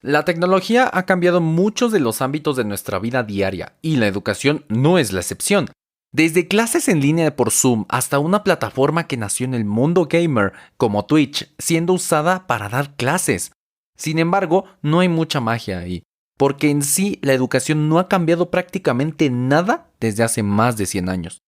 La tecnología ha cambiado muchos de los ámbitos de nuestra vida diaria y la educación no es la excepción. Desde clases en línea por Zoom hasta una plataforma que nació en el mundo gamer como Twitch, siendo usada para dar clases. Sin embargo, no hay mucha magia ahí, porque en sí la educación no ha cambiado prácticamente nada desde hace más de 100 años.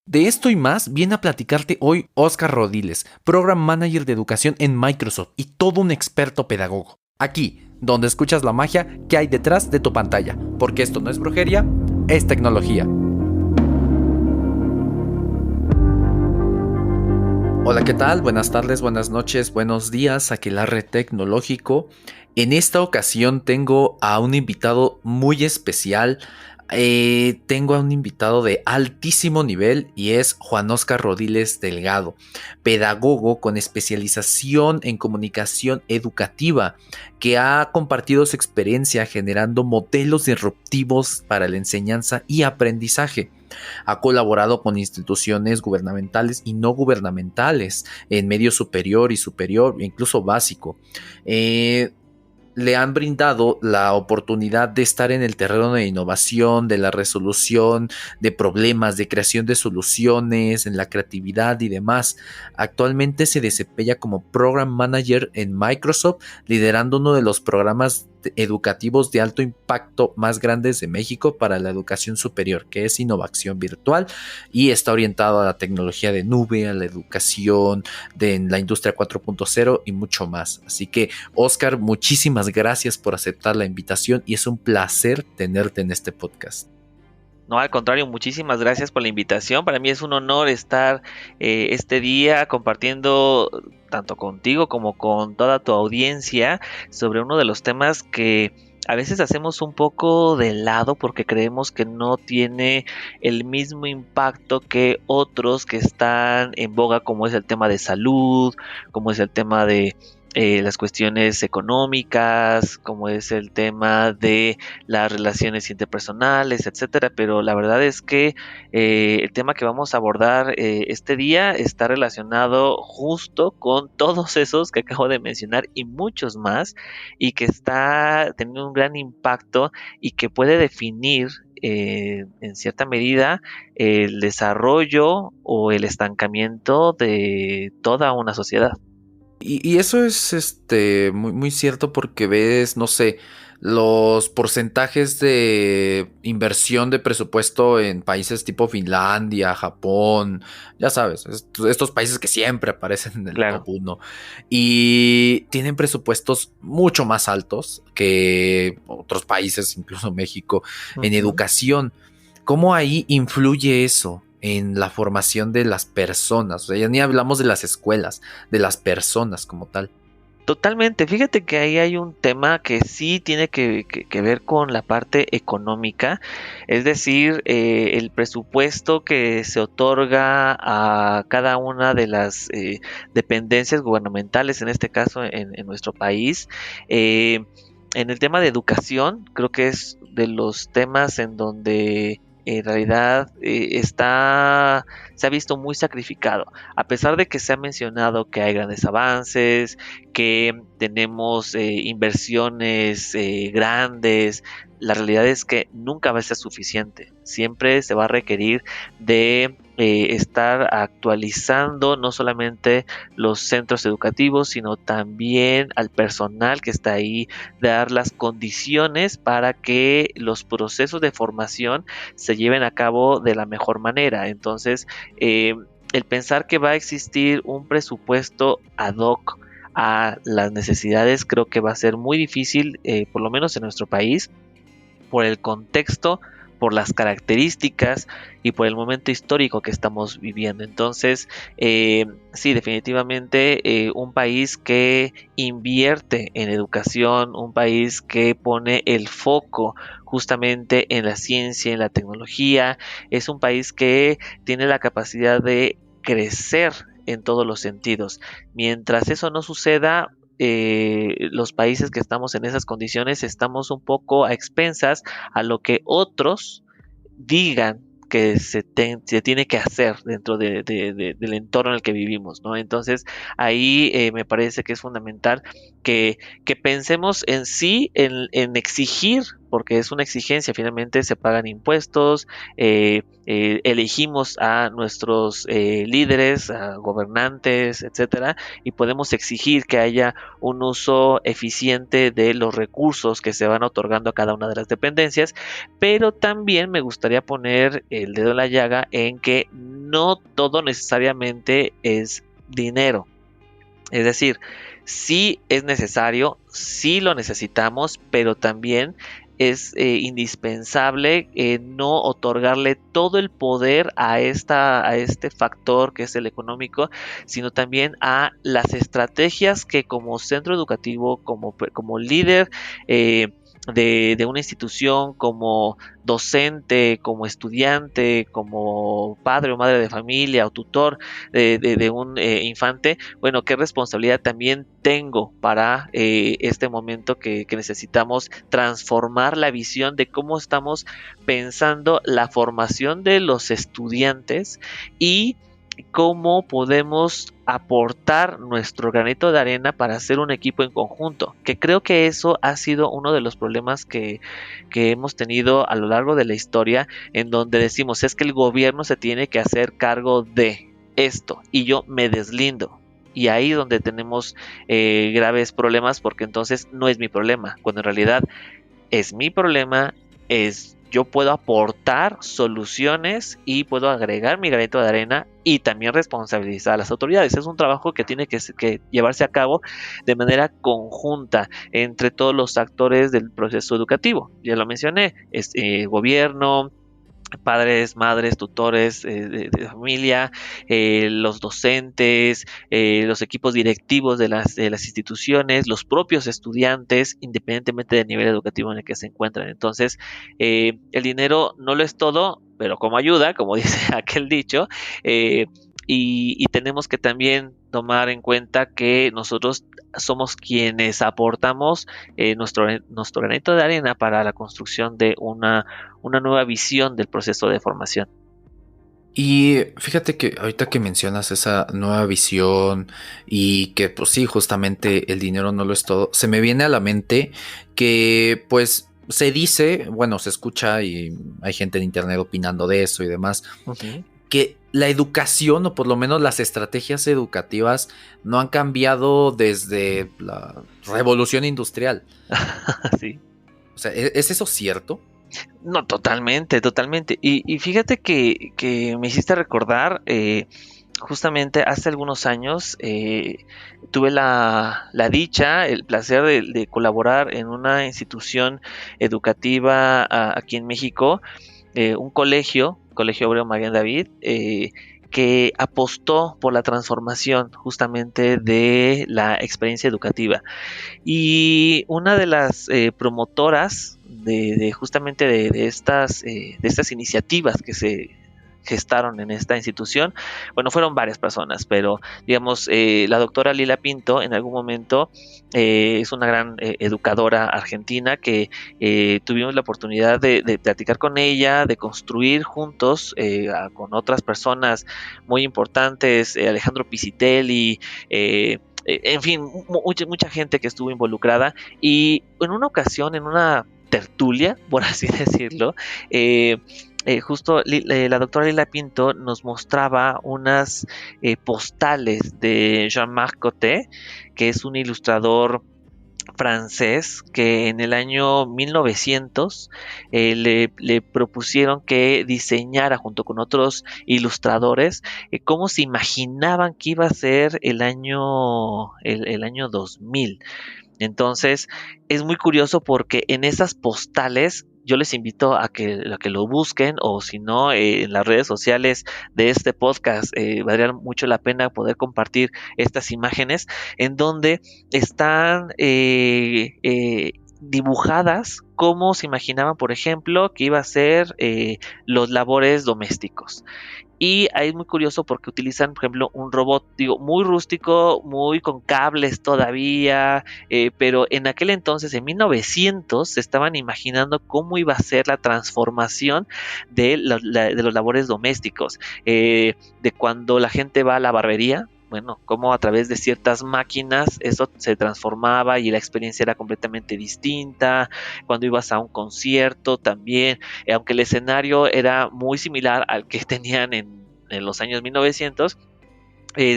De esto y más viene a platicarte hoy Oscar Rodiles, Program Manager de Educación en Microsoft y todo un experto pedagogo. Aquí, donde escuchas la magia que hay detrás de tu pantalla, porque esto no es brujería, es tecnología. Hola, ¿qué tal? Buenas tardes, buenas noches, buenos días, Aquelarre Tecnológico. En esta ocasión tengo a un invitado muy especial. Tengo a un invitado de altísimo nivel y es Juan Oscar Rodiles Delgado, pedagogo con especialización en comunicación educativa, que ha compartido su experiencia generando modelos disruptivos para la enseñanza y aprendizaje. Ha colaborado con instituciones gubernamentales y no gubernamentales en medio superior, incluso básico. Eh, Le han brindado la oportunidad de estar en el terreno de innovación, de la resolución de problemas, de creación de soluciones, en la creatividad y demás. Actualmente se desempeña como Program Manager en Microsoft, liderando uno de los programas educativos de alto impacto más grandes de México para la educación superior, que es innovación virtual y está orientado a la tecnología de nube, a la educación, de la industria 4.0 y mucho más. Así que Oscar, muchísimas gracias por aceptar la invitación y es un placer tenerte en este podcast. No, al contrario, muchísimas gracias por la invitación. Para mí es un honor estar este día compartiendo tanto contigo como con toda tu audiencia sobre uno de los temas que a veces hacemos un poco de lado porque creemos que no tiene el mismo impacto que otros que están en boga, como es el tema de salud, como es el tema de las cuestiones económicas, como es el tema de las relaciones interpersonales, etcétera. Pero la verdad es que el tema que vamos a abordar este día está relacionado justo con todos esos que acabo de mencionar y muchos más, y que está teniendo un gran impacto y que puede definir en cierta medida el desarrollo o el estancamiento de toda una sociedad. Y eso es muy, muy cierto porque ves, no sé, los porcentajes de inversión de presupuesto en países tipo Finlandia, Japón, ya sabes, estos países que siempre aparecen en el top Claro. 1 y tienen presupuestos mucho más altos que otros países, incluso México, en Ujú. educación. ¿Cómo ahí influye eso en la formación de las personas? O sea, ya ni hablamos de las escuelas, de las personas como tal. Totalmente. Fíjate que ahí hay un tema que sí tiene que ver con la parte económica, es decir, el presupuesto que se otorga a cada una de las dependencias gubernamentales, en este caso en nuestro país. Eh, en el tema de educación, creo que es de los temas en donde en realidad se ha visto muy sacrificado, a pesar de que se ha mencionado que hay grandes avances, que tenemos inversiones grandes. La realidad es que nunca va a ser suficiente. Siempre se va a requerir de estar actualizando no solamente los centros educativos, sino también al personal que está ahí, dar las condiciones para que los procesos de formación se lleven a cabo de la mejor manera. Entonces, el pensar que va a existir un presupuesto ad hoc a las necesidades creo que va a ser muy difícil, por lo menos en nuestro país, por el contexto, por las características y por el momento histórico que estamos viviendo. Entonces, sí, definitivamente un país que invierte en educación, un país que pone el foco justamente en la ciencia, en la tecnología, es un país que tiene la capacidad de crecer en todos los sentidos. Mientras eso no suceda, los países que estamos en esas condiciones estamos un poco a expensas a lo que otros digan que se tiene que hacer dentro del entorno en el que vivimos, ¿no? Entonces, ahí me parece que es fundamental que, que pensemos en sí, en exigir, porque es una exigencia, finalmente se pagan impuestos, elegimos a nuestros líderes, a gobernantes, etcétera, y podemos exigir que haya un uso eficiente de los recursos que se van otorgando a cada una de las dependencias, pero también me gustaría poner el dedo en la llaga en que no todo necesariamente es dinero. Es decir, sí es necesario, sí lo necesitamos, pero también es indispensable no otorgarle todo el poder a este factor que es el económico, sino también a las estrategias que como centro educativo, como líder de una institución, como docente, como estudiante, como padre o madre de familia o tutor de un infante, bueno, qué responsabilidad también tengo para este momento que necesitamos transformar la visión de cómo estamos pensando la formación de los estudiantes y cómo podemos aportar nuestro granito de arena para hacer un equipo en conjunto, que creo que eso ha sido uno de los problemas que hemos tenido a lo largo de la historia, en donde decimos es que el gobierno se tiene que hacer cargo de esto y yo me deslindo. Y ahí donde tenemos graves problemas, porque entonces no es mi problema, cuando en realidad es mi problema, yo puedo aportar soluciones y puedo agregar mi granito de arena y también responsabilizar a las autoridades. Es un trabajo que tiene que llevarse a cabo de manera conjunta entre todos los actores del proceso educativo. Ya lo mencioné, gobierno, padres, madres, tutores de familia, los docentes, los equipos directivos de las instituciones, los propios estudiantes, independientemente del nivel educativo en el que se encuentran. Entonces, el dinero no lo es todo, pero como ayuda, como dice aquel dicho, y tenemos que también tomar en cuenta que nosotros somos quienes aportamos nuestro granito de arena para la construcción de una nueva visión del proceso de formación. Y fíjate que ahorita que mencionas esa nueva visión y que pues sí, justamente el dinero no lo es todo, se me viene a la mente que pues se dice, bueno, se escucha y hay gente en internet opinando de eso y demás, Ujú. que la educación o por lo menos las estrategias educativas no han cambiado desde la revolución industrial. Sí. O sea, ¿es eso cierto? No, totalmente, totalmente. Y fíjate que me hiciste recordar, justamente hace algunos años tuve la dicha, el placer de colaborar en una institución educativa aquí en México, un Colegio Obrero Mariano David, que apostó por la transformación justamente de la experiencia educativa. Y una de las promotoras justamente de estas iniciativas que se gestaron en esta institución, bueno, fueron varias personas, pero digamos, la doctora Lila Pinto en algún momento es una gran educadora argentina que tuvimos la oportunidad de platicar con ella, de construir juntos con otras personas muy importantes, Alejandro Pisitelli, en fin, mucha gente que estuvo involucrada y en una ocasión, en una tertulia, por así decirlo, justo la doctora Lila Pinto nos mostraba unas postales de Jean-Marc Coté, que es un ilustrador francés que en el año 1900 le propusieron que diseñara junto con otros ilustradores cómo se imaginaban que iba a ser el año 2000. Entonces, es muy curioso porque en esas postales yo les invito a que lo busquen o si no, en las redes sociales de este podcast valdría mucho la pena poder compartir estas imágenes en donde están dibujadas cómo se imaginaban, por ejemplo, que iba a ser los labores domésticos Y ahí es muy curioso porque utilizan, por ejemplo, un robot, digo, muy rústico, muy con cables todavía, pero en aquel entonces, en 1900, se estaban imaginando cómo iba a ser la transformación de los labores domésticos, de cuando la gente va a la barbería. Bueno, cómo a través de ciertas máquinas eso se transformaba y la experiencia era completamente distinta. Cuando ibas a un concierto también, aunque el escenario era muy similar al que tenían en los años 1900,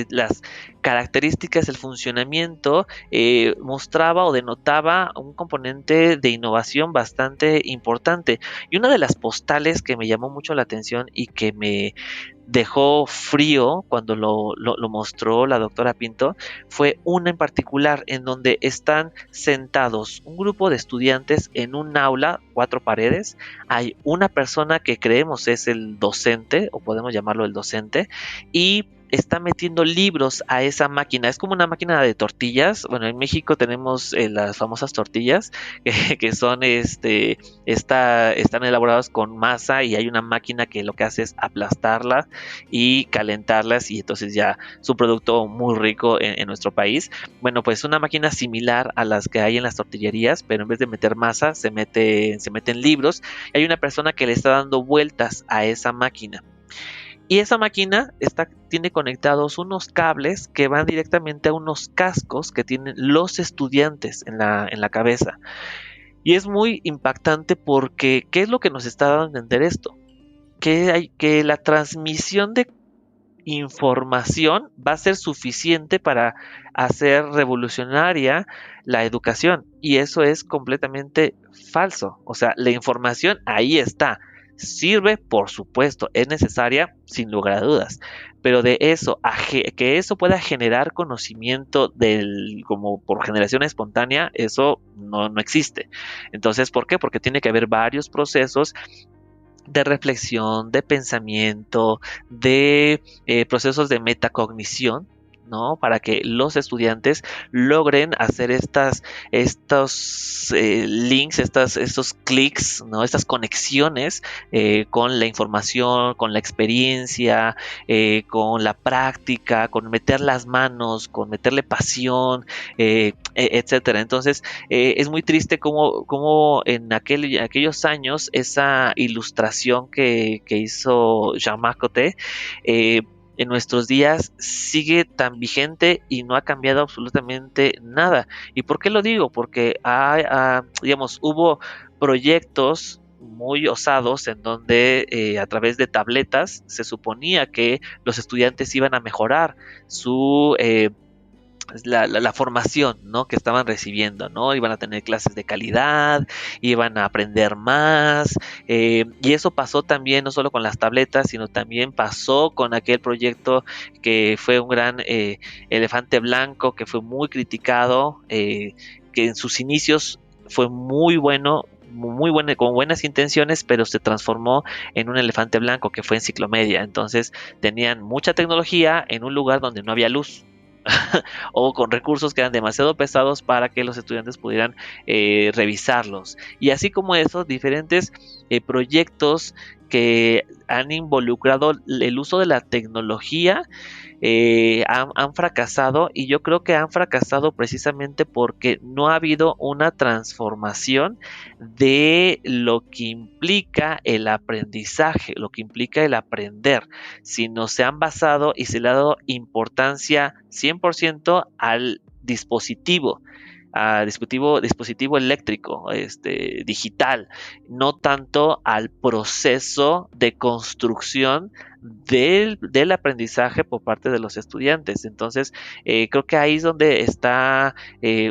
las características, el funcionamiento mostraba o denotaba un componente de innovación bastante importante. Y una de las postales que me llamó mucho la atención y que me dejó frío cuando lo mostró la doctora Pinto fue una en particular en donde están sentados un grupo de estudiantes en un aula, 4 paredes. Hay una persona que creemos es el docente, o podemos llamarlo el docente, y está metiendo libros a esa máquina. Es como una máquina de tortillas. Bueno, en México tenemos las famosas tortillas que son están elaboradas con masa y hay una máquina que lo que hace es aplastarla y calentarlas y entonces ya es un producto muy rico en nuestro país. Bueno, pues una máquina similar a las que hay en las tortillerías, pero en vez de meter masa se meten libros. Y hay una persona que le está dando vueltas a esa máquina. Y esa máquina tiene conectados unos cables que van directamente a unos cascos que tienen los estudiantes en la cabeza. Y es muy impactante porque, ¿qué es lo que nos está dando a entender esto? Que la transmisión de información va a ser suficiente para hacer revolucionaria la educación. Y eso es completamente falso. O sea, la información ahí está. Sirve, por supuesto, es necesaria, sin lugar a dudas. Pero de eso, que eso pueda generar conocimiento como por generación espontánea, eso no existe. Entonces, ¿por qué? Porque tiene que haber varios procesos de reflexión, de pensamiento, de procesos de metacognición, ¿no? Para que los estudiantes logren hacer estos links, estos clics, ¿no? Estas conexiones con la información, con la experiencia, con la práctica, con meter las manos, con meterle pasión, etcétera. Entonces, es muy triste cómo en aquellos años esa ilustración que hizo Jean-Marc Coté en nuestros días sigue tan vigente y no ha cambiado absolutamente nada. ¿Y por qué lo digo? Porque digamos, hubo proyectos muy osados en donde a través de tabletas se suponía que los estudiantes iban a mejorar su la formación, ¿no? Que estaban recibiendo, ¿no? Iban a tener clases de calidad, iban a aprender más, y eso pasó también no solo con las tabletas, sino también pasó con aquel proyecto que fue un gran elefante blanco, que fue muy criticado, que en sus inicios fue muy bueno, con buenas intenciones, pero se transformó en un elefante blanco que fue enciclomedia. Entonces tenían mucha tecnología en un lugar donde no había luz. O con recursos que eran demasiado pesados para que los estudiantes pudieran revisarlos. Y así como eso, diferentes proyectos que han involucrado el uso de la tecnología han fracasado, y yo creo que han fracasado precisamente porque no ha habido una transformación de lo que implica el aprendizaje, lo que implica el aprender, sino se han basado y se le ha dado importancia 100% al dispositivo, a dispositivo eléctrico, digital, no tanto al proceso de construcción del aprendizaje por parte de los estudiantes. Entonces, creo que ahí es donde está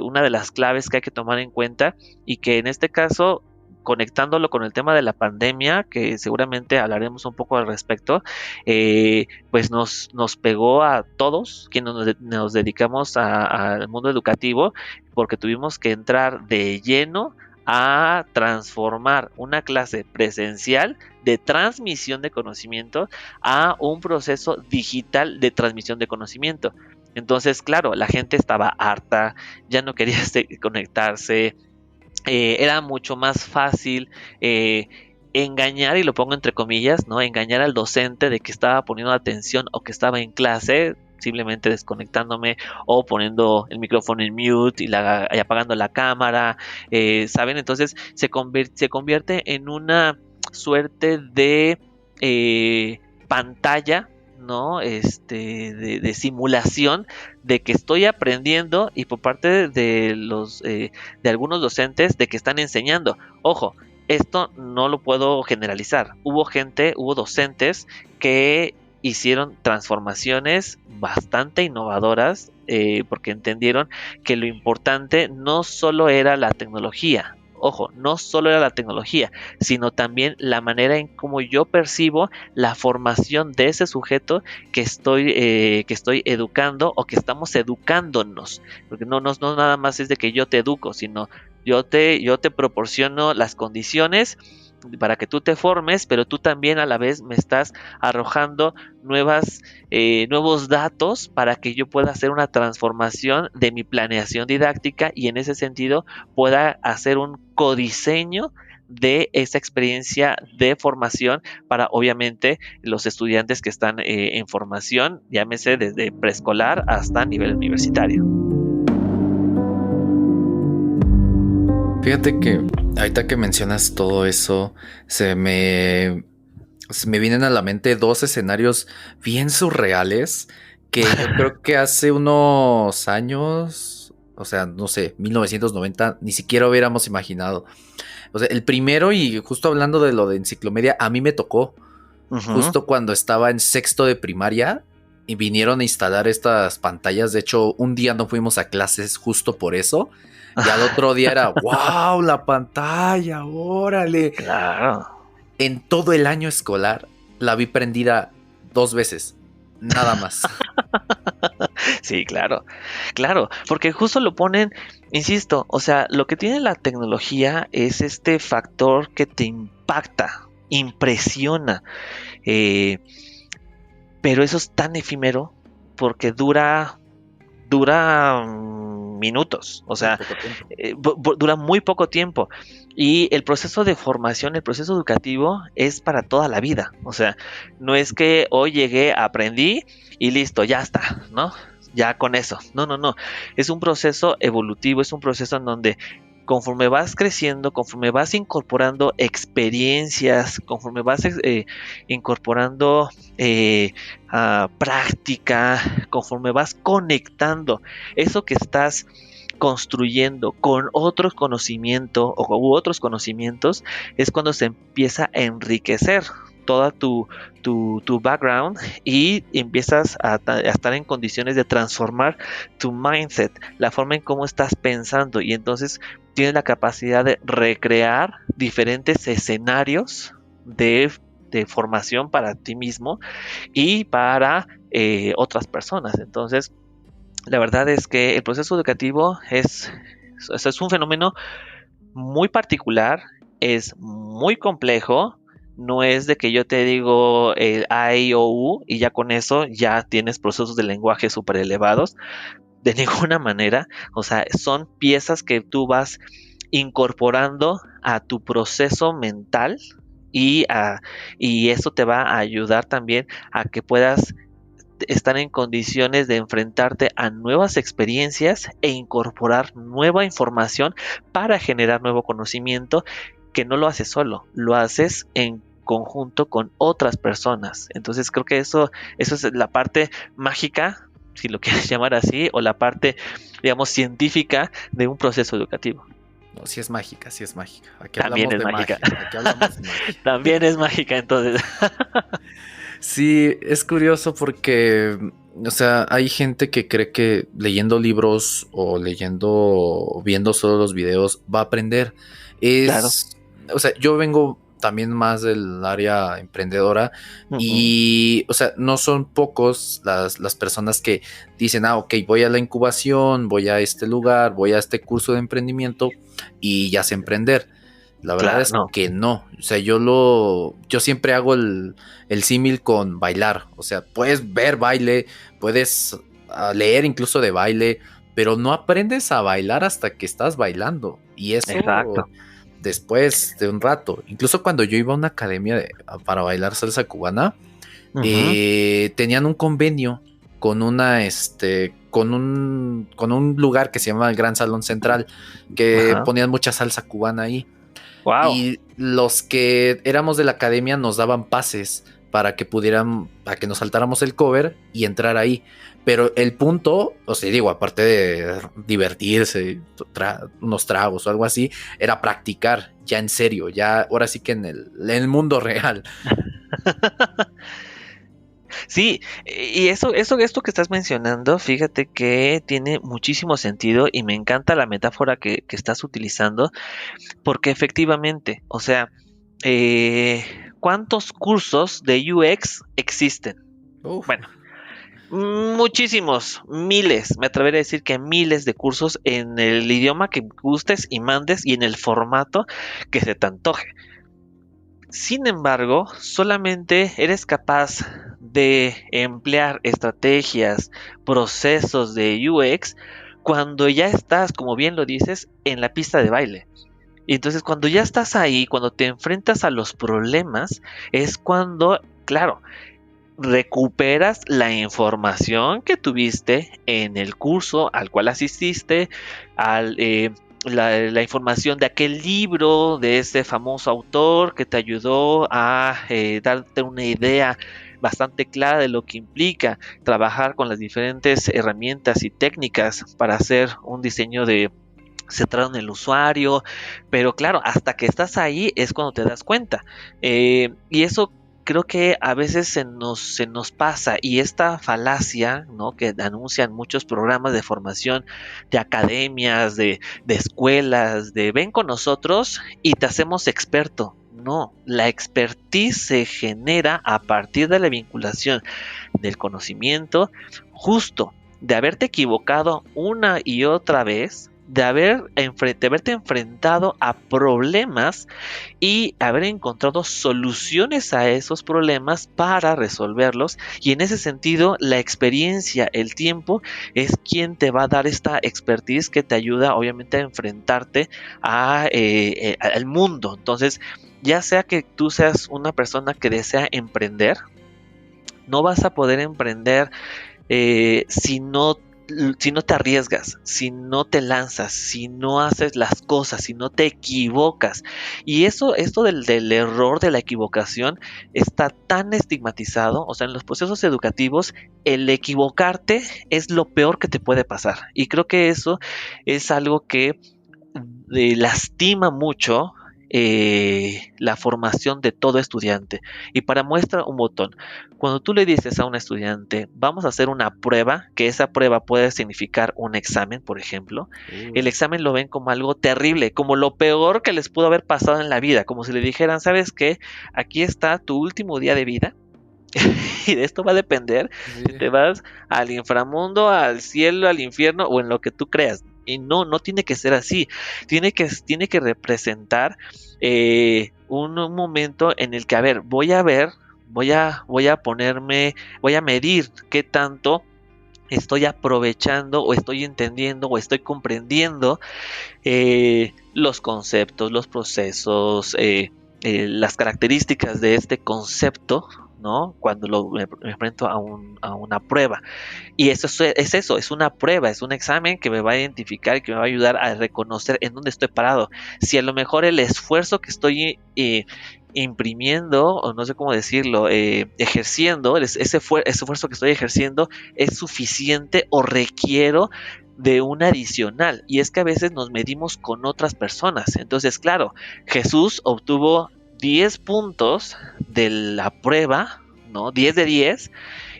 una de las claves que hay que tomar en cuenta, y que en este caso, conectándolo con el tema de la pandemia, que seguramente hablaremos un poco al respecto, pues nos pegó a todos quienes nos dedicamos al mundo educativo, porque tuvimos que entrar de lleno a transformar una clase presencial de transmisión de conocimiento a un proceso digital de transmisión de conocimiento. Entonces, claro, la gente estaba harta, ya no quería conectarse, era mucho más fácil engañar, y lo pongo entre comillas, ¿no? Engañar al docente de que estaba poniendo atención o que estaba en clase, simplemente desconectándome o poniendo el micrófono en mute y apagando la cámara, ¿saben? Entonces se convierte en una suerte de pantalla, ¿no? De simulación de que estoy aprendiendo, y por parte de de algunos docentes de que están enseñando. Ojo, esto no lo puedo generalizar. Hubo docentes que hicieron transformaciones bastante innovadoras, porque entendieron que lo importante no solo era la tecnología. Ojo, no solo era la tecnología, sino también la manera en cómo yo percibo la formación de ese sujeto que estoy educando o que estamos educándonos. Porque no nada más es de que yo te educo, sino yo te proporciono las condiciones para que tú te formes, pero tú también a la vez me estás arrojando nuevos datos para que yo pueda hacer una transformación de mi planeación didáctica, y en ese sentido pueda hacer un codiseño de esa experiencia de formación para, obviamente, los estudiantes que están en formación, llámese desde preescolar hasta nivel universitario. Fíjate que ahorita que mencionas todo eso, se me vienen a la mente dos escenarios bien surreales que yo creo que hace unos años, o sea, no sé, 1990, ni siquiera hubiéramos imaginado. O sea, el primero, y justo hablando de lo de enciclomedia, a mí me tocó Ujú. justo cuando estaba en sexto de primaria y vinieron a instalar estas pantallas. De hecho, un día no fuimos a clases justo por eso. Y al otro día era, wow, la pantalla, órale. Claro. En todo el año escolar la vi prendida 2 veces, nada más. Sí, claro, claro, porque justo lo ponen, insisto, o sea, lo que tiene la tecnología es este factor que te impacta, impresiona, eh, pero eso es tan efímero porque dura minutos, o Muy sea, poco tiempo. dura muy poco tiempo. Y el proceso de formación, el proceso educativo es para toda la vida. O sea, no es que hoy llegué, aprendí y listo, ya está, ¿no? Ya con eso. No, no, no. Es un proceso evolutivo, es un proceso en donde conforme vas creciendo, conforme vas incorporando experiencias, conforme vas incorporando práctica, conforme vas conectando eso que estás construyendo con otros conocimientos u otros conocimientos, es cuando se empieza a enriquecer toda tu background, y empiezas a estar en condiciones de transformar tu mindset, la forma en cómo estás pensando, y entonces tienes la capacidad de recrear diferentes escenarios de formación para ti mismo y para otras personas. Entonces, la verdad es que el proceso educativo es un fenómeno muy particular, es muy complejo. No es de que yo te digo el A, I, O, U y ya con eso ya tienes procesos de lenguaje súper elevados. De ninguna manera. O sea, son piezas que tú vas incorporando a tu proceso mental, y eso te va a ayudar también a que puedas estar en condiciones de enfrentarte a nuevas experiencias e incorporar nueva información para generar nuevo conocimiento, que no lo haces solo, lo haces en conjunto con otras personas. Entonces creo que eso es la parte mágica, si lo quieres llamar así, o la parte, digamos, científica de un proceso educativo. No, sí es mágica, sí es mágica. Aquí También hablamos es de mágica. magia, aquí hablamos de magia. También es mágica, entonces. Sí, es curioso porque, o sea, hay gente que cree que leyendo libros o leyendo o viendo solo los videos va a aprender. Claro. O sea, yo vengo también más del área emprendedora Ujú. y, o sea, no son pocos las personas que dicen, ah, ok, voy a la incubación, voy a este lugar, voy a este curso de emprendimiento y ya sé emprender. La verdad Claro, es no. que no. O sea, yo siempre hago el símil con bailar. O sea, puedes ver baile, puedes leer incluso de baile, pero no aprendes a bailar hasta que estás bailando. Y eso, Exacto. después de un rato. Incluso cuando yo iba a una academia para bailar salsa cubana, Ujú. tenían un convenio con con un lugar que se llama el Gran Salón Central, que Ajá. ponían mucha salsa cubana ahí. Wow. Y los que éramos de la academia nos daban pases para que nos saltáramos el cover y entrar ahí. Pero el punto, o sea, digo, aparte de divertirse, unos tragos o algo así, era practicar ya en serio, ya ahora sí que en en el mundo real. Sí, y esto que estás mencionando, fíjate que tiene muchísimo sentido y me encanta la metáfora que estás utilizando, porque efectivamente, o sea, ¿cuántos cursos de UX existen? Uf. Bueno, muchísimos, miles, me atrevería a decir que miles de cursos en el idioma que gustes y mandes y en el formato que se te antoje. Sin embargo, solamente eres capaz de emplear estrategias, procesos de UX cuando ya estás, como bien lo dices, en la pista de baile. Y entonces cuando ya estás ahí, cuando te enfrentas a los problemas, es cuando, claro, recuperas la información que tuviste en el curso al cual asististe, al, la información de aquel libro, de ese famoso autor que te ayudó a darte una idea bastante clara de lo que implica trabajar con las diferentes herramientas y técnicas para hacer un diseño de centrado en el usuario, pero claro, hasta que estás ahí es cuando te das cuenta. Y eso creo que a veces se nos pasa y esta falacia, ¿no? Que anuncian muchos programas de formación, de academias, de escuelas, de ven con nosotros y te hacemos experto. No, la expertise se genera a partir de la vinculación del conocimiento, justo de haberte equivocado una y otra vez, de haberte enfrentado a problemas y haber encontrado soluciones a esos problemas para resolverlos. Y en ese sentido, la experiencia, el tiempo, es quien te va a dar esta expertise que te ayuda, obviamente, a enfrentarte al mundo. Entonces, ya sea que tú seas una persona que desea emprender, no vas a poder emprender si no te arriesgas, si no te lanzas, si no haces las cosas, si no te equivocas. Y eso, esto del error, de la equivocación, está tan estigmatizado, o sea, en los procesos educativos, el equivocarte es lo peor que te puede pasar. Y creo que eso es algo que lastima mucho la formación de todo estudiante. Y para muestra un botón, cuando tú le dices a un estudiante, vamos a hacer una prueba, que esa prueba puede significar un examen, por ejemplo, el Uy. examen lo ven como algo terrible, como lo peor que les pudo haber pasado en la vida, como si le dijeran, ¿sabes qué? Aquí está tu último día de vida. Y de esto va a depender si Sí. te vas al inframundo, al cielo, al infierno o en lo que tú creas. Y no, no tiene que ser así. Tiene que representar un momento en el que, a ver, voy a ponerme, voy a medir qué tanto estoy aprovechando o estoy entendiendo o estoy comprendiendo los conceptos, los procesos, las características de este concepto, ¿no? Cuando me enfrento a una prueba. Y es eso, es una prueba, es un examen que me va a identificar y que me va a ayudar a reconocer en dónde estoy parado. Si a lo mejor el esfuerzo que estoy imprimiendo, o no sé cómo decirlo, ejerciendo, ese esfuerzo que estoy ejerciendo es suficiente o requiero de un adicional. Y es que a veces nos medimos con otras personas. Entonces, claro, Jesús obtuvo 10 puntos de la prueba, ¿no? 10 de 10,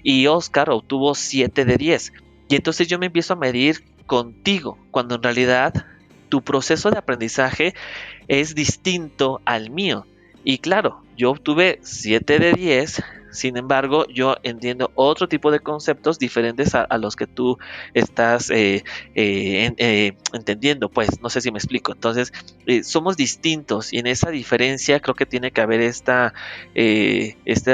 y Oscar obtuvo 7 de 10. Y entonces yo me empiezo a medir contigo, cuando en realidad tu proceso de aprendizaje es distinto al mío. Y claro, yo obtuve 7 de 10, sin embargo, yo entiendo otro tipo de conceptos diferentes a los que tú estás entendiendo, pues no sé si me explico. Entonces, somos distintos y en esa diferencia creo que tiene que haber este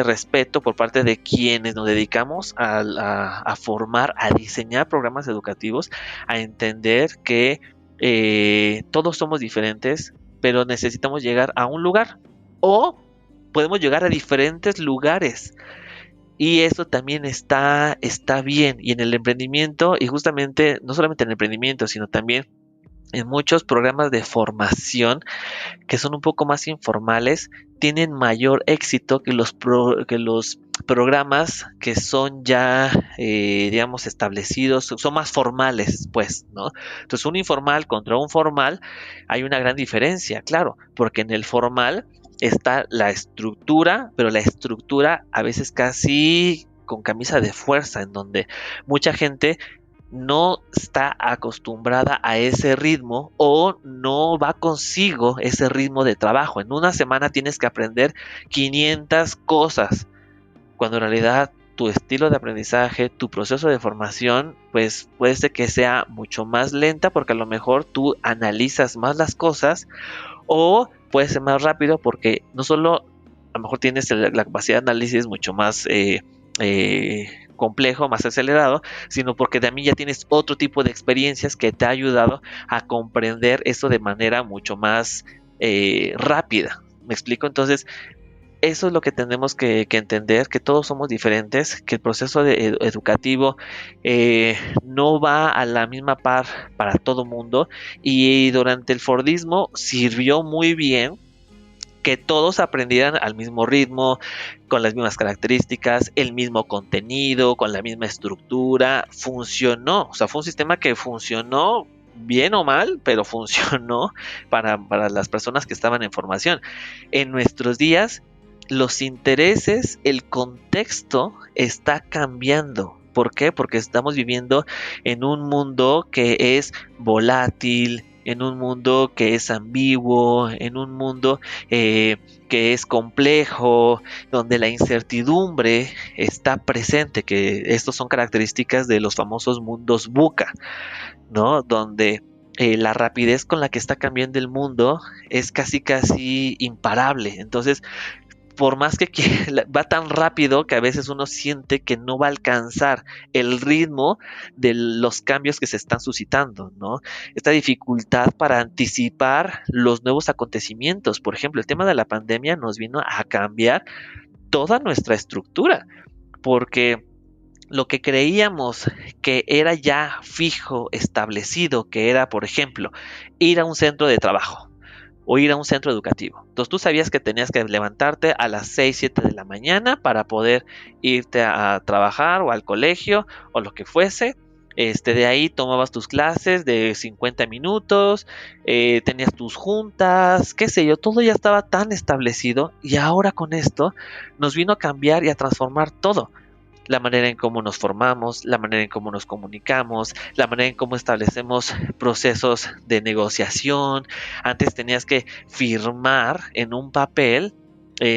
respeto por parte de quienes nos dedicamos a formar, a diseñar programas educativos, a entender que todos somos diferentes, pero necesitamos llegar a un lugar o podemos llegar a diferentes lugares. Y eso también está bien. Y en el emprendimiento, y justamente no solamente en el emprendimiento, sino también en muchos programas de formación que son un poco más informales, tienen mayor éxito que los programas que son ya, digamos, establecidos, son más formales, pues, ¿no? Entonces, un informal contra un formal, hay una gran diferencia, claro, porque en el formal está la estructura, pero la estructura a veces casi con camisa de fuerza, en donde mucha gente no está acostumbrada a ese ritmo o no va consigo ese ritmo de trabajo. En una semana tienes que aprender 500 cosas, cuando en realidad tu estilo de aprendizaje, tu proceso de formación, pues puede ser que sea mucho más lenta porque a lo mejor tú analizas más las cosas o puede ser más rápido porque no solo a lo mejor tienes la capacidad de análisis mucho más complejo, más acelerado, sino porque de a mí ya tienes otro tipo de experiencias que te ha ayudado a comprender eso de manera mucho más rápida. ¿Me explico? Entonces, eso es lo que tenemos que entender, que todos somos diferentes, que el proceso educativo no va a la misma par para todo mundo y durante el Fordismo sirvió muy bien que todos aprendieran al mismo ritmo, con las mismas características, el mismo contenido, con la misma estructura, funcionó, o sea, fue un sistema que funcionó bien o mal, pero funcionó para las personas que estaban en formación. En nuestros días, los intereses, el contexto está cambiando. ¿Por qué? Porque estamos viviendo en un mundo que es volátil, en un mundo que es ambiguo, en un mundo que es complejo, donde la incertidumbre está presente, que estos son características de los famosos mundos VUCA, ¿no? Donde la rapidez con la que está cambiando el mundo es casi casi imparable. Entonces, por más que va tan rápido que a veces uno siente que no va a alcanzar el ritmo de los cambios que se están suscitando, ¿no? Esta dificultad para anticipar los nuevos acontecimientos. Por ejemplo, el tema de la pandemia nos vino a cambiar toda nuestra estructura, porque lo que creíamos que era ya fijo, establecido, que era, por ejemplo, ir a un centro de trabajo o ir a un centro educativo. Entonces tú sabías que tenías que levantarte a las 6, 7 de la mañana para poder irte a trabajar o al colegio o lo que fuese. De ahí tomabas tus clases de 50 minutos, tenías tus juntas, qué sé yo, todo ya estaba tan establecido y ahora con esto nos vino a cambiar y a transformar todo, la manera en cómo nos formamos, la manera en cómo nos comunicamos, la manera en cómo establecemos procesos de negociación. Antes tenías que firmar en un papel,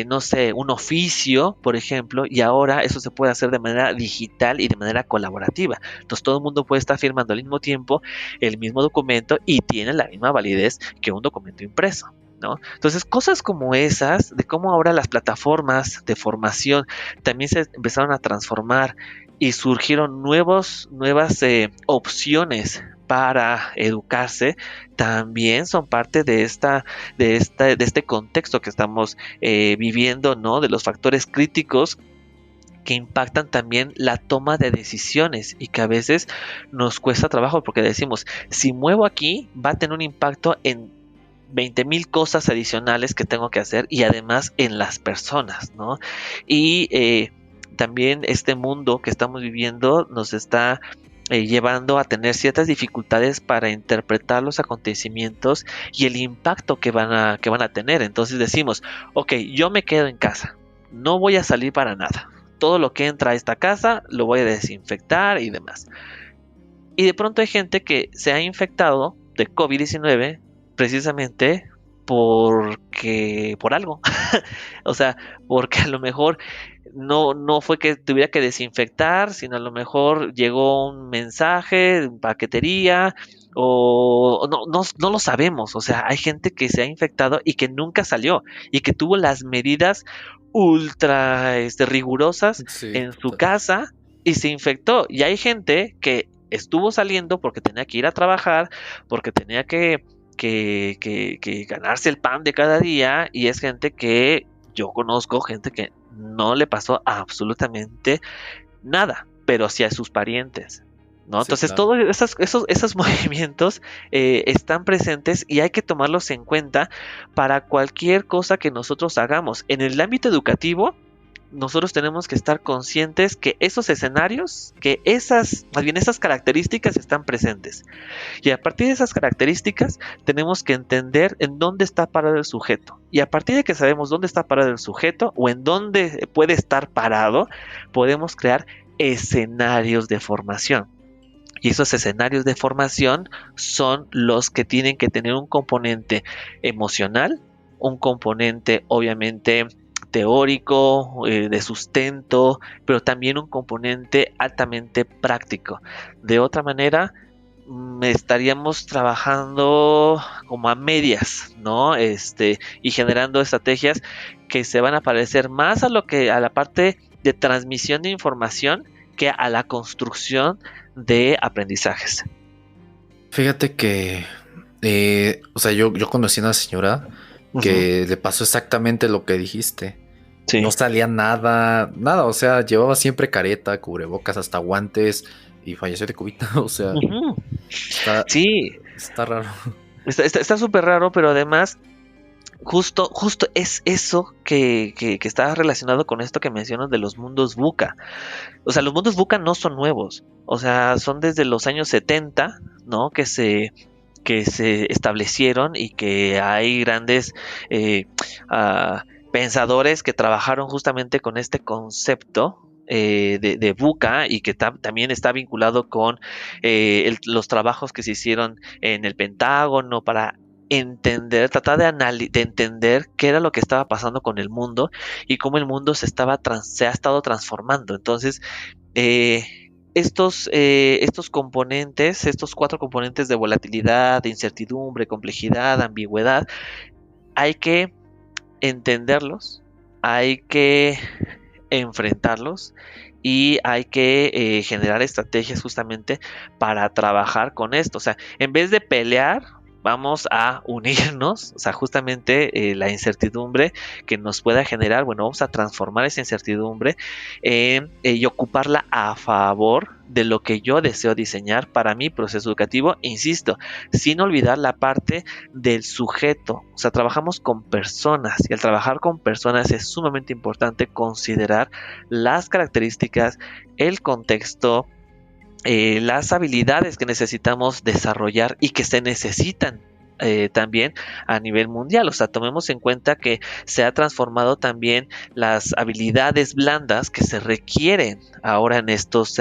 no sé, un oficio, por ejemplo, y ahora eso se puede hacer de manera digital y de manera colaborativa. Entonces todo el mundo puede estar firmando al mismo tiempo el mismo documento y tiene la misma validez que un documento impreso, ¿no? Entonces, cosas como esas, de cómo ahora las plataformas de formación también se empezaron a transformar y surgieron nuevas opciones para educarse, también son parte de este contexto que estamos viviendo, ¿no? De los factores críticos que impactan también la toma de decisiones y que a veces nos cuesta trabajo porque decimos, si muevo aquí va a tener un impacto en 20,000 cosas adicionales que tengo que hacer y además en las personas, ¿no? Y también este mundo que estamos viviendo nos está llevando a tener ciertas dificultades para interpretar los acontecimientos y el impacto que van a tener. Entonces decimos, ok, yo me quedo en casa, no voy a salir para nada. Todo lo que entra a esta casa lo voy a desinfectar y demás. Y de pronto hay gente que se ha infectado de COVID-19 precisamente por algo. O sea, porque a lo mejor no fue que tuviera que desinfectar, sino a lo mejor llegó un mensaje de paquetería o no lo sabemos. O sea, hay gente que se ha infectado y que nunca salió y que tuvo las medidas ultra rigurosas Sí, en su total. casa y se infectó. Y hay gente que estuvo saliendo porque tenía que ir a trabajar, porque tenía que ganarse el pan de cada día, y es gente que yo conozco, gente que no le pasó absolutamente nada, pero sí a sus parientes, ¿no? Sí, Entonces, claro. todos esos movimientos están presentes y hay que tomarlos en cuenta para cualquier cosa que nosotros hagamos. En el ámbito educativo, nosotros tenemos que estar conscientes que esos escenarios, más bien esas características están presentes. Y a partir de esas características tenemos que entender en dónde está parado el sujeto. Y a partir de que sabemos dónde está parado el sujeto o en dónde puede estar parado, podemos crear escenarios de formación. Y esos escenarios de formación son los que tienen que tener un componente emocional, un componente obviamente teórico, de sustento, pero también un componente altamente práctico. De otra manera, estaríamos trabajando como a medias, ¿no? Y generando estrategias que se van a parecer más a la parte de transmisión de información que a la construcción de aprendizajes. Fíjate que, o sea, yo conocí a una señora Ujú. que le pasó exactamente lo que dijiste. No Sí. salía nada, nada, o sea, llevaba siempre careta, cubrebocas, hasta guantes y falleció de COVID. O sea, Ujú. está, Sí, está raro. está súper raro, pero además justo es eso que está relacionado con esto que mencionas de los mundos VUCA. O sea, los mundos VUCA no son nuevos. O sea, son desde los años 70, ¿no? Que se establecieron y que hay grandes eh, pensadores que trabajaron justamente con este concepto de VUCA, y que también está vinculado con los trabajos que se hicieron en el Pentágono para tratar de entender qué era lo que estaba pasando con el mundo y cómo el mundo se ha estado transformando. Entonces, eh, estos componentes, estos cuatro componentes de volatilidad, de incertidumbre, complejidad, ambigüedad, hay que entenderlos, hay que enfrentarlos y hay que generar estrategias justamente para trabajar con esto. O sea, en vez de pelear, vamos a unirnos, o sea, justamente la incertidumbre que nos pueda generar, bueno, vamos a transformar esa incertidumbre y ocuparla a favor de lo que yo deseo diseñar para mi proceso educativo, insisto, sin olvidar la parte del sujeto. O sea, trabajamos con personas, y al trabajar con personas es sumamente importante considerar las características, el contexto, las habilidades que necesitamos desarrollar y que se necesitan también a nivel mundial. O sea, tomemos en cuenta que se ha transformado también las habilidades blandas que se requieren ahora en estos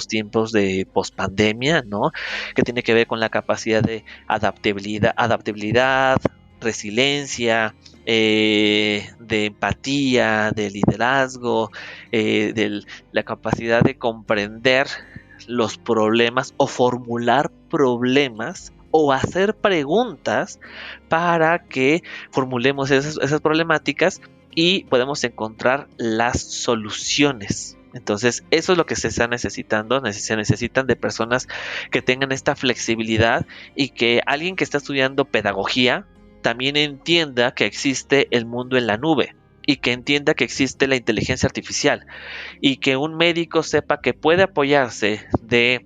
tiempos de pospandemia, ¿no? Que tiene que ver con la capacidad de adaptabilidad, resiliencia, de empatía, de liderazgo, de la capacidad de comprender los problemas o formular problemas o hacer preguntas para que formulemos esas problemáticas y podemos encontrar las soluciones. Entonces, eso es lo que se está necesitando. Se necesitan de personas que tengan esta flexibilidad, y que alguien que está estudiando pedagogía también entienda que existe el mundo en la nube y que entienda que existe la inteligencia artificial, y que un médico sepa que puede apoyarse de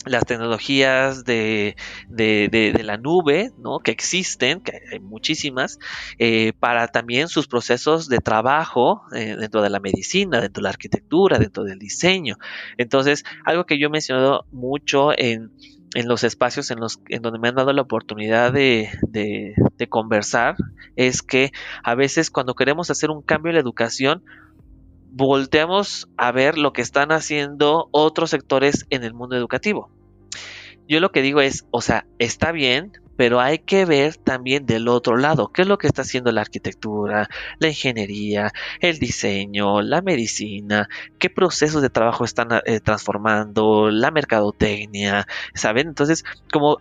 las tecnologías de la nube, ¿no? Que existen, que hay muchísimas, para también sus procesos de trabajo dentro de la medicina, dentro de la arquitectura, dentro del diseño. Entonces, algo que yo he mencionado mucho en los espacios en donde me han dado la oportunidad de conversar, es que a veces cuando queremos hacer un cambio en la educación, volteamos a ver lo que están haciendo otros sectores en el mundo educativo. Yo lo que digo es, o sea, está bien, pero hay que ver también del otro lado, qué es lo que está haciendo la arquitectura, la ingeniería, el diseño, la medicina, qué procesos de trabajo están transformando, la mercadotecnia, ¿saben? Entonces, como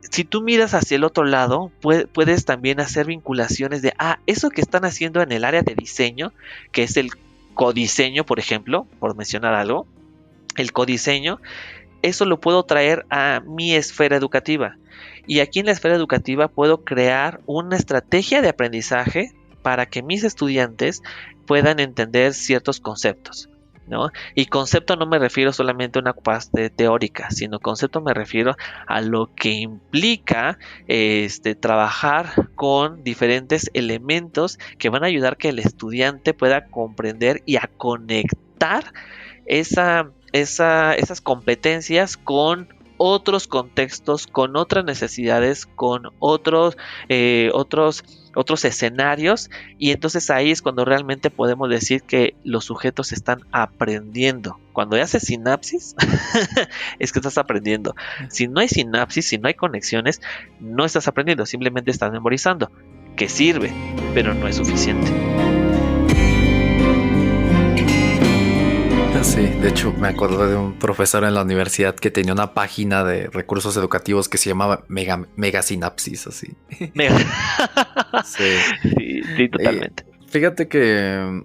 si tú miras hacia el otro lado, puedes también hacer vinculaciones de, eso que están haciendo en el área de diseño, que es el codiseño, por ejemplo, por mencionar algo, el codiseño, eso lo puedo traer a mi esfera educativa. Y aquí en la esfera educativa puedo crear una estrategia de aprendizaje para que mis estudiantes puedan entender ciertos conceptos, ¿no? Y concepto no me refiero solamente a una parte teórica, sino concepto me refiero a lo que implica trabajar con diferentes elementos que van a ayudar que el estudiante pueda comprender y a conectar esas competencias con otros contextos, con otras necesidades, con otros escenarios, y entonces ahí es cuando realmente podemos decir que los sujetos están aprendiendo. Cuando haces sinapsis, es que estás aprendiendo. Si no hay sinapsis, si no hay conexiones, no estás aprendiendo, simplemente estás memorizando, que sirve, pero no es suficiente. Sí, de hecho me acordé de un profesor en la universidad que tenía una página de recursos educativos que se llamaba Megasinapsis, así. Sí. Sí, sí, totalmente. Fíjate que,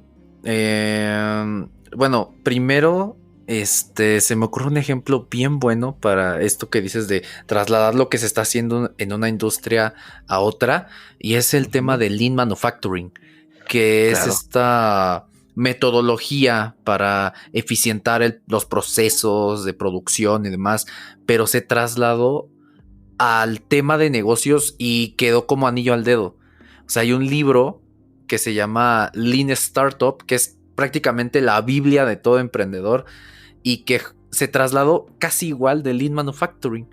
bueno, primero, se me ocurre un ejemplo bien bueno para esto que dices de trasladar lo que se está haciendo en una industria a otra, y es el tema del Lean Manufacturing, que es Claro. esta metodología para eficientar los procesos de producción y demás, pero se trasladó al tema de negocios y quedó como anillo al dedo. O sea, hay un libro que se llama Lean Startup, que es prácticamente la Biblia de todo emprendedor y que se trasladó casi igual de Lean Manufacturing.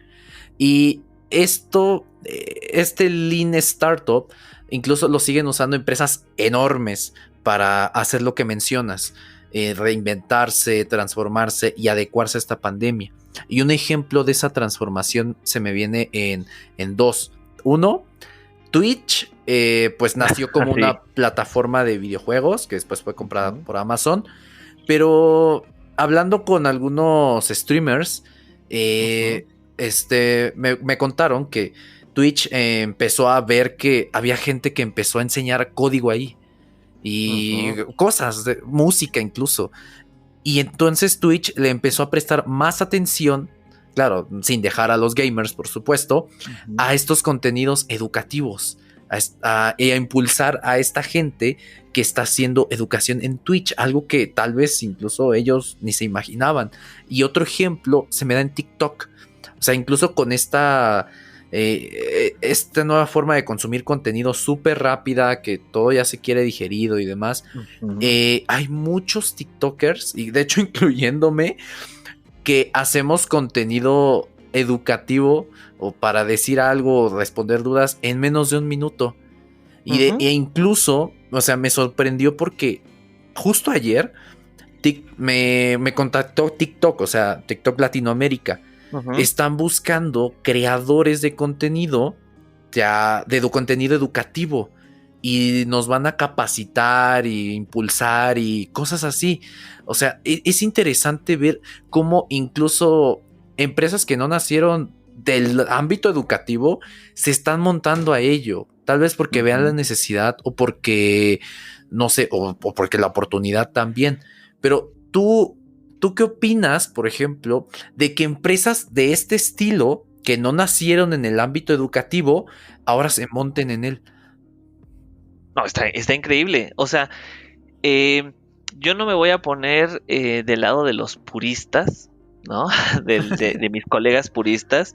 Y este Lean Startup incluso lo siguen usando empresas enormes para hacer lo que mencionas, reinventarse, transformarse y adecuarse a esta pandemia. Y un ejemplo de esa transformación se me viene en dos. Uno, Twitch, pues nació como una plataforma de videojuegos que después fue comprada por Amazon, pero hablando con algunos streamers, me contaron que Twitch empezó a ver que había gente que empezó a enseñar código ahí y cosas, de música incluso. Y entonces Twitch le empezó a prestar más atención, claro, sin dejar a los gamers, por supuesto, a estos contenidos educativos, a impulsar a esta gente que está haciendo educación en Twitch, algo que tal vez incluso ellos ni se imaginaban. Y otro ejemplo se me da en TikTok. O sea, incluso con esta nueva forma de consumir contenido súper rápida, que todo ya se quiere digerido y demás, hay muchos TikTokers, y de hecho incluyéndome, que hacemos contenido educativo o para decir algo o responder dudas en menos de un minuto. E incluso, o sea, me sorprendió porque justo ayer me contactó TikTok, o sea, TikTok Latinoamérica. Están buscando creadores de contenido, contenido educativo, y nos van a capacitar e impulsar y cosas así. O sea, es interesante ver cómo incluso empresas que no nacieron del ámbito educativo se están montando a ello, tal vez porque vean la necesidad o porque, no sé, o porque la oportunidad también. Pero ¿Tú qué opinas, por ejemplo, de que empresas de este estilo, que no nacieron en el ámbito educativo, ahora se monten en él? No, está increíble. O sea, yo no me voy a poner del lado de los puristas, ¿no? de mis colegas puristas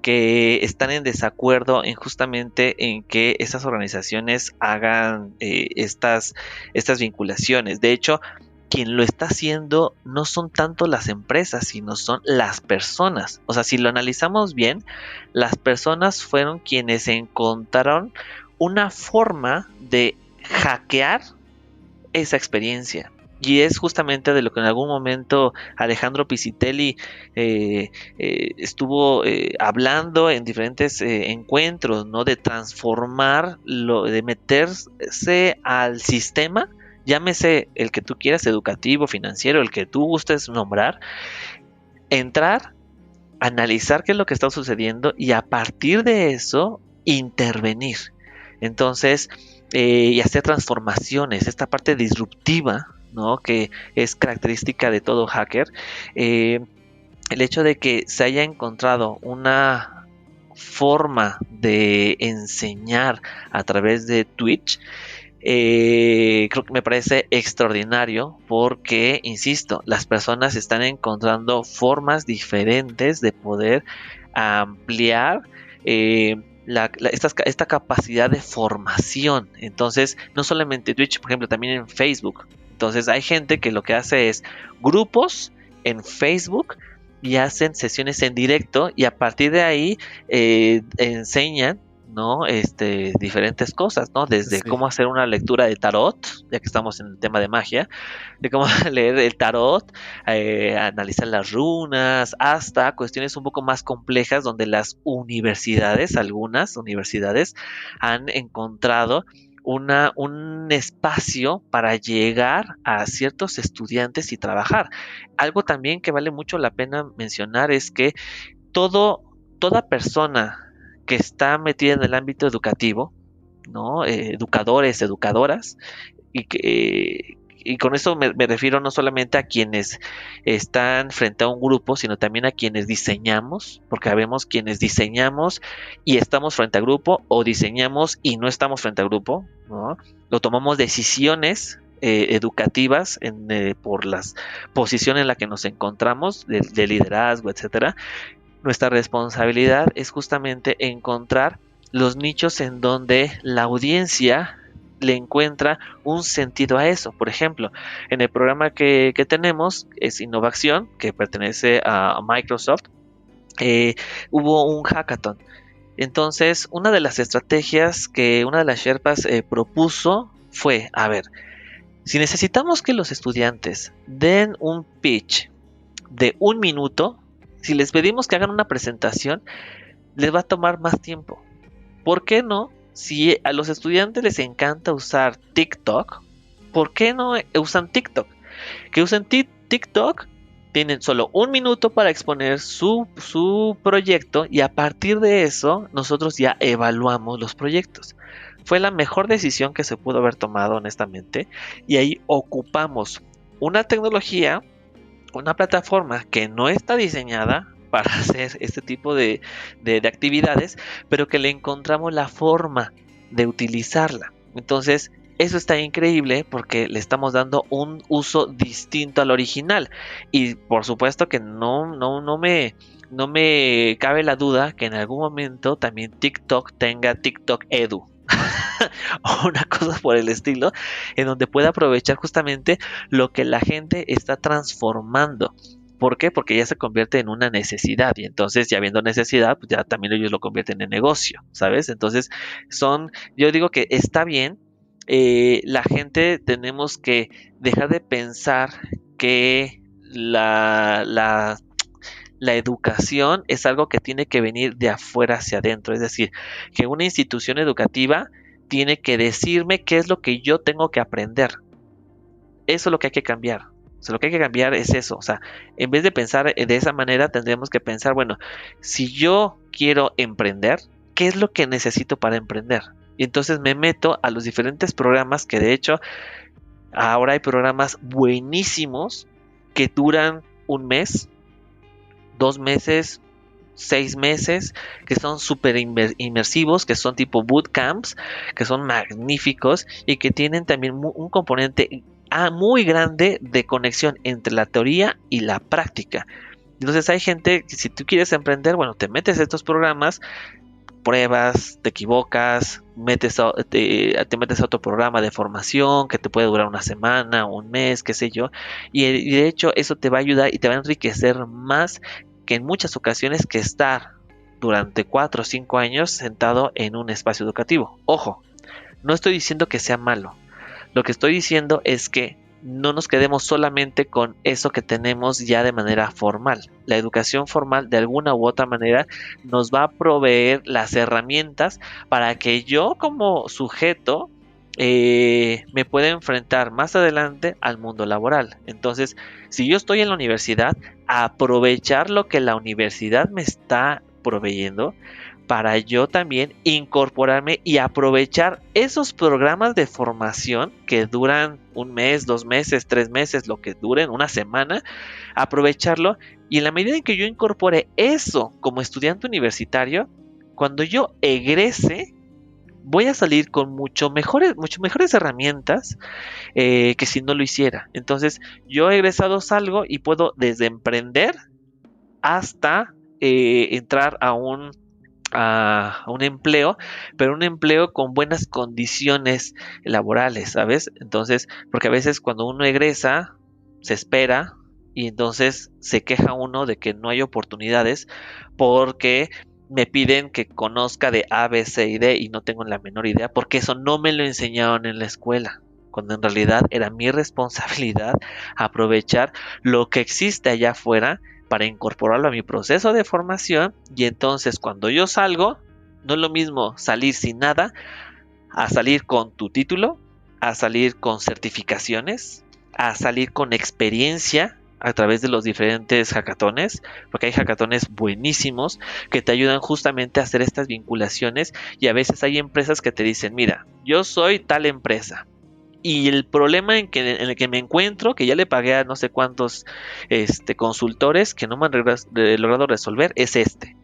que están en desacuerdo en justamente en que esas organizaciones hagan estas vinculaciones. De hecho, quien lo está haciendo no son tanto las empresas, sino son las personas. O sea, si lo analizamos bien, las personas fueron quienes encontraron una forma de hackear esa experiencia. Y es justamente de lo que en algún momento Alejandro Piscitelli estuvo hablando en diferentes encuentros, ¿no? De transformar, de meterse al sistema, llámese el que tú quieras, educativo, financiero, el que tú gustes nombrar, entrar, analizar qué es lo que está sucediendo y a partir de eso intervenir. Entonces, y hacer transformaciones, esta parte disruptiva, ¿no? Que es característica de todo hacker. El hecho de que se haya encontrado una forma de enseñar a través de Twitch, creo que me parece extraordinario porque, insisto, las personas están encontrando formas diferentes de poder ampliar esta capacidad de formación. Entonces, no solamente Twitch, por ejemplo, también en Facebook. Entonces, hay gente que lo que hace es grupos en Facebook y hacen sesiones en directo y a partir de ahí enseñan, ¿no? Diferentes cosas, ¿no? Desde Sí, cómo hacer una lectura de tarot, ya que estamos en el tema de magia, de cómo leer el tarot, analizar las runas, hasta cuestiones un poco más complejas donde las universidades, algunas universidades, han encontrado un espacio para llegar a ciertos estudiantes y trabajar. Algo también que vale mucho la pena mencionar es que toda persona que está metida en el ámbito educativo, ¿no? Educadores, educadoras, y con eso me refiero no solamente a quienes están frente a un grupo, sino también a quienes diseñamos, porque sabemos quienes diseñamos y estamos frente a grupo, o diseñamos y no estamos frente a grupo, ¿no? O tomamos decisiones educativas por las posiciones en la que nos encontramos, de liderazgo, etcétera. Nuestra responsabilidad es justamente encontrar los nichos en donde la audiencia le encuentra un sentido a eso. Por ejemplo, en el programa que tenemos, es Innovación, que pertenece a Microsoft, eh, hubo un hackathon. Entonces, una de las estrategias que una de las Sherpas propuso fue, a ver, si necesitamos que los estudiantes den un pitch de 1 minuto, si les pedimos que hagan una presentación, les va a tomar más tiempo. ¿Por qué no? Si a los estudiantes les encanta usar TikTok, ¿por qué no usan TikTok? Que usen TikTok, tienen solo 1 minuto para exponer su proyecto y a partir de eso nosotros ya evaluamos los proyectos. Fue la mejor decisión que se pudo haber tomado, honestamente, y ahí ocupamos una tecnología, una plataforma que no está diseñada para hacer este tipo de actividades, pero que le encontramos la forma de utilizarla. Entonces, eso está increíble porque le estamos dando un uso distinto al original. Y por supuesto que no me cabe la duda que en algún momento también TikTok tenga TikTok Edu. O una cosa por el estilo, en donde pueda aprovechar justamente lo que la gente está transformando. ¿Por qué? Porque ya se convierte en una necesidad y entonces ya habiendo necesidad, pues ya también ellos lo convierten en negocio, ¿sabes? Entonces yo digo que está bien, la gente tenemos que dejar de pensar que la educación es algo que tiene que venir de afuera hacia adentro, es decir, que una institución educativa tiene que decirme qué es lo que yo tengo que aprender. Eso es lo que hay que cambiar. O sea, lo que hay que cambiar es eso. O sea, en vez de pensar de esa manera, tendremos que pensar, bueno, si yo quiero emprender, ¿qué es lo que necesito para emprender? Y entonces me meto a los diferentes programas que de hecho ahora hay programas buenísimos que duran 1 mes, 2 meses, 6 meses, que son súper inmersivos, que son tipo bootcamps, que son magníficos y que tienen también un componente muy grande de conexión entre la teoría y la práctica. Entonces hay gente que si tú quieres emprender, bueno, te metes a estos programas, pruebas, te equivocas, te metes a otro programa de formación que te puede durar una semana, 1 mes, qué sé yo, y de hecho eso te va a ayudar y te va a enriquecer más que en muchas ocasiones que estar durante 4 o 5 años sentado en un espacio educativo. Ojo, no estoy diciendo que sea malo, lo que estoy diciendo es que no nos quedemos solamente con eso que tenemos ya de manera formal. La educación formal de alguna u otra manera nos va a proveer las herramientas para que yo como sujeto me pueda enfrentar más adelante al mundo laboral. Entonces, si yo estoy en la universidad, aprovechar lo que la universidad me está proveyendo para yo también incorporarme y aprovechar esos programas de formación que duran 1 mes, 2 meses, 3 meses, lo que duren, una semana, aprovecharlo y en la medida en que yo incorpore eso como estudiante universitario, cuando yo egrese, voy a salir con mucho mejores herramientas que si no lo hiciera. Entonces, yo egresado salgo y puedo desde emprender hasta entrar a un empleo, pero un empleo con buenas condiciones laborales, ¿sabes? Entonces, porque a veces cuando uno egresa, se espera y entonces se queja uno de que no hay oportunidades porque me piden que conozca de A, B, C y D y no tengo la menor idea porque eso no me lo enseñaron en la escuela, cuando en realidad era mi responsabilidad aprovechar lo que existe allá afuera para incorporarlo a mi proceso de formación y entonces cuando yo salgo, no es lo mismo salir sin nada a salir con tu título, a salir con certificaciones, a salir con experiencia a través de los diferentes hackatones, porque hay hackatones buenísimos que te ayudan justamente a hacer estas vinculaciones y a veces hay empresas que te dicen, mira, yo soy tal empresa, y el problema en el que me encuentro, que ya le pagué a no sé cuántos consultores que no me han logrado resolver, es este.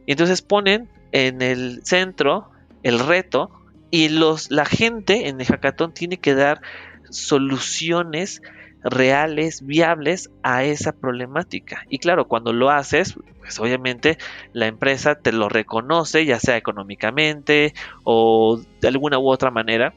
Y entonces ponen en el centro el reto y la gente en el hackathon tiene que dar soluciones reales, viables a esa problemática. Y claro, cuando lo haces, pues obviamente la empresa te lo reconoce, ya sea económicamente o de alguna u otra manera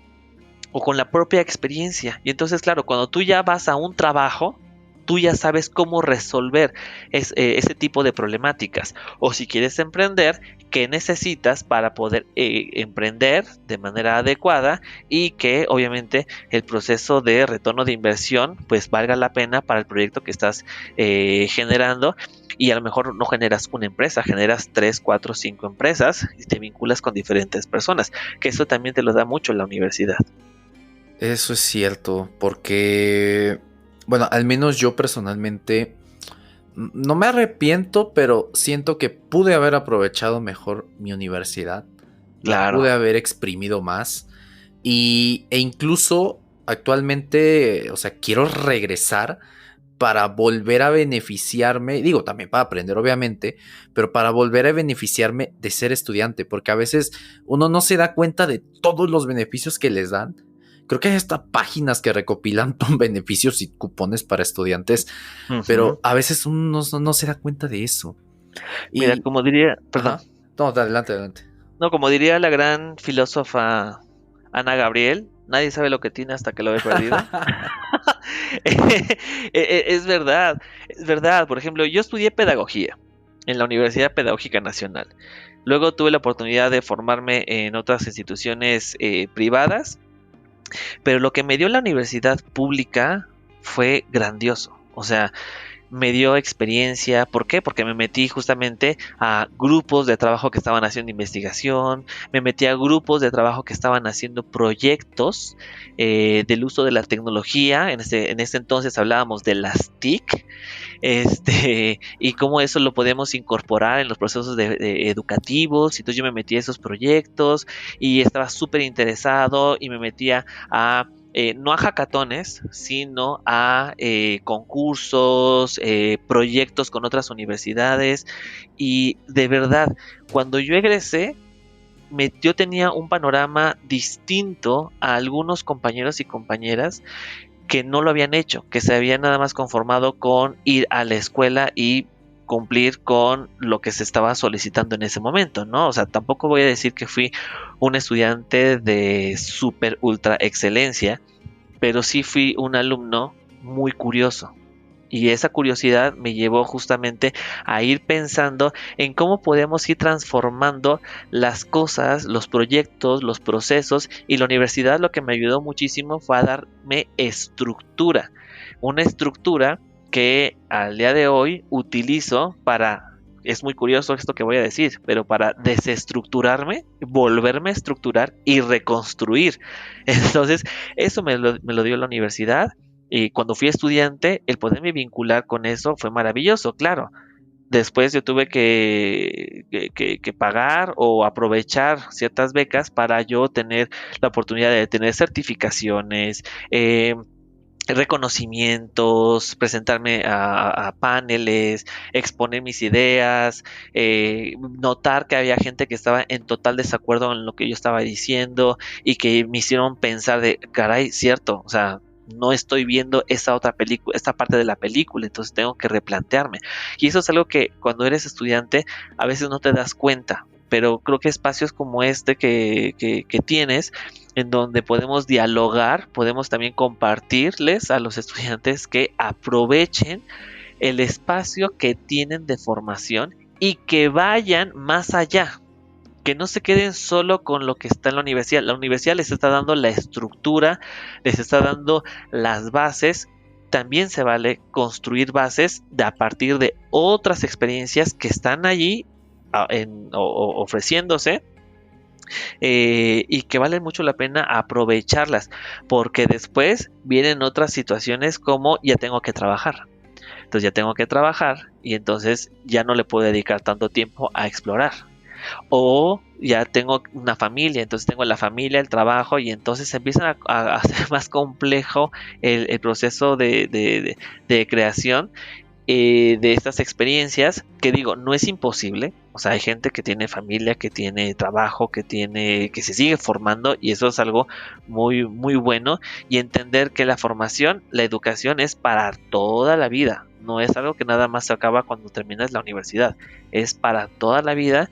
o con la propia experiencia. Y entonces, claro, cuando tú ya vas a un trabajo, tú ya sabes cómo resolver ese tipo de problemáticas. O si quieres emprender, qué necesitas para poder emprender de manera adecuada y que obviamente el proceso de retorno de inversión pues valga la pena para el proyecto que estás generando. Y a lo mejor no generas una empresa, generas 3, 4, 5 empresas y te vinculas con diferentes personas, que eso también te lo da mucho la universidad. Eso es cierto, porque, bueno, al menos yo personalmente no me arrepiento, pero siento que pude haber aprovechado mejor mi universidad, la Claro. pude haber exprimido más e incluso actualmente, o sea, quiero regresar para volver a beneficiarme, digo, también para aprender obviamente, pero para volver a beneficiarme de ser estudiante, porque a veces uno no se da cuenta de todos los beneficios que les dan. Creo que hay hasta páginas que recopilan beneficios y cupones para estudiantes, Ujú. pero a veces uno no se da cuenta de eso. Mira, Y, como diría, perdón, ajá, no, adelante, adelante. no, como diría la gran filósofa Ana Gabriel, nadie sabe lo que tiene hasta que lo ve perdido. Es verdad, es verdad. Por ejemplo, yo estudié pedagogía en la Universidad Pedagógica Nacional. Luego tuve la oportunidad de formarme en otras instituciones privadas, pero lo que me dio la universidad pública fue grandioso. O sea, me dio experiencia. ¿Por qué? Porque me metí justamente a grupos de trabajo que estaban haciendo investigación, me metí a grupos de trabajo que estaban haciendo proyectos del uso de la tecnología. En ese entonces hablábamos de las TIC, y cómo eso lo podemos incorporar en los procesos educativos. Entonces yo me metí a esos proyectos y estaba súper interesado y me metía a no a hackatones, sino a concursos, proyectos con otras universidades. Y de verdad, cuando yo egresé, yo tenía un panorama distinto a algunos compañeros y compañeras que no lo habían hecho, que se habían nada más conformado con ir a la escuela y cumplir con lo que se estaba solicitando en ese momento, ¿no? O sea, tampoco voy a decir que fui un estudiante de super ultra excelencia, pero sí fui un alumno muy curioso. Y esa curiosidad me llevó justamente a ir pensando en cómo podemos ir transformando las cosas, los proyectos, los procesos, y la universidad lo que me ayudó muchísimo fue a darme estructura, una estructura que al día de hoy utilizo para, es muy curioso esto que voy a decir, pero para desestructurarme, volverme a estructurar y reconstruir. Entonces, eso me lo dio la universidad. Y cuando fui estudiante, el poderme vincular con eso fue maravilloso, claro. Después yo tuve que pagar o aprovechar ciertas becas para yo tener la oportunidad de tener certificaciones, reconocimientos, presentarme a paneles, exponer mis ideas, notar que había gente que estaba en total desacuerdo en lo que yo estaba diciendo y que me hicieron pensar de, caray, cierto, o sea, no estoy viendo esa otra película, esta parte de la película, entonces tengo que replantearme. Y eso es algo que cuando eres estudiante a veces no te das cuenta, pero creo que espacios como este que tienes, en donde podemos dialogar, podemos también compartirles a los estudiantes que aprovechen el espacio que tienen de formación y que vayan más allá, que no se queden solo con lo que está en la universidad. La universidad les está dando la estructura, les está dando las bases. También se vale construir bases a partir de otras experiencias que están allí ofreciéndose, y que vale mucho la pena aprovecharlas, porque después vienen otras situaciones como ya tengo que trabajar. Entonces ya tengo que trabajar y entonces ya no le puedo dedicar tanto tiempo a explorar. O ya tengo una familia, entonces tengo la familia, el trabajo, y entonces empiezan a hacer más complejo el proceso de creación, de estas experiencias, que digo, no es imposible. O sea, hay gente que tiene familia, que tiene trabajo, que se sigue formando, y eso es algo muy, muy bueno. Y entender que la formación, la educación es para toda la vida. No es algo que nada más se acaba cuando terminas la universidad. Es para toda la vida,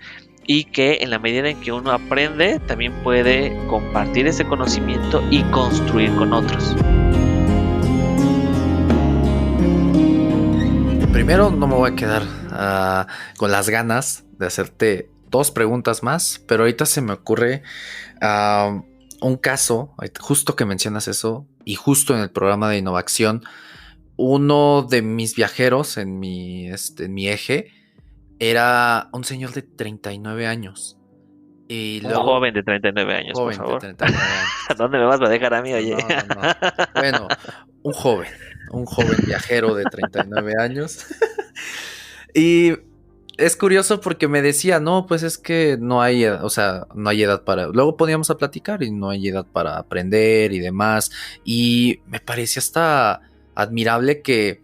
y que en la medida en que uno aprende, también puede compartir ese conocimiento y construir con otros. Primero, no me voy a quedar con las ganas de hacerte dos preguntas más, pero ahorita se me ocurre un caso, justo que mencionas eso, y justo en el programa de Innovación, uno de mis viajeros en mi eje era un señor de 39 años. Y Un luego, joven de 39 años, por joven de favor. 39 años. ¿Dónde me vas a dejar a mí, oye? No, no, no. Bueno, un joven viajero de 39 años. Y es curioso porque me decía, no, pues es que no hay, o sea, no hay edad para... Luego poníamos a platicar y no hay edad para aprender y demás. Y me parecía hasta admirable que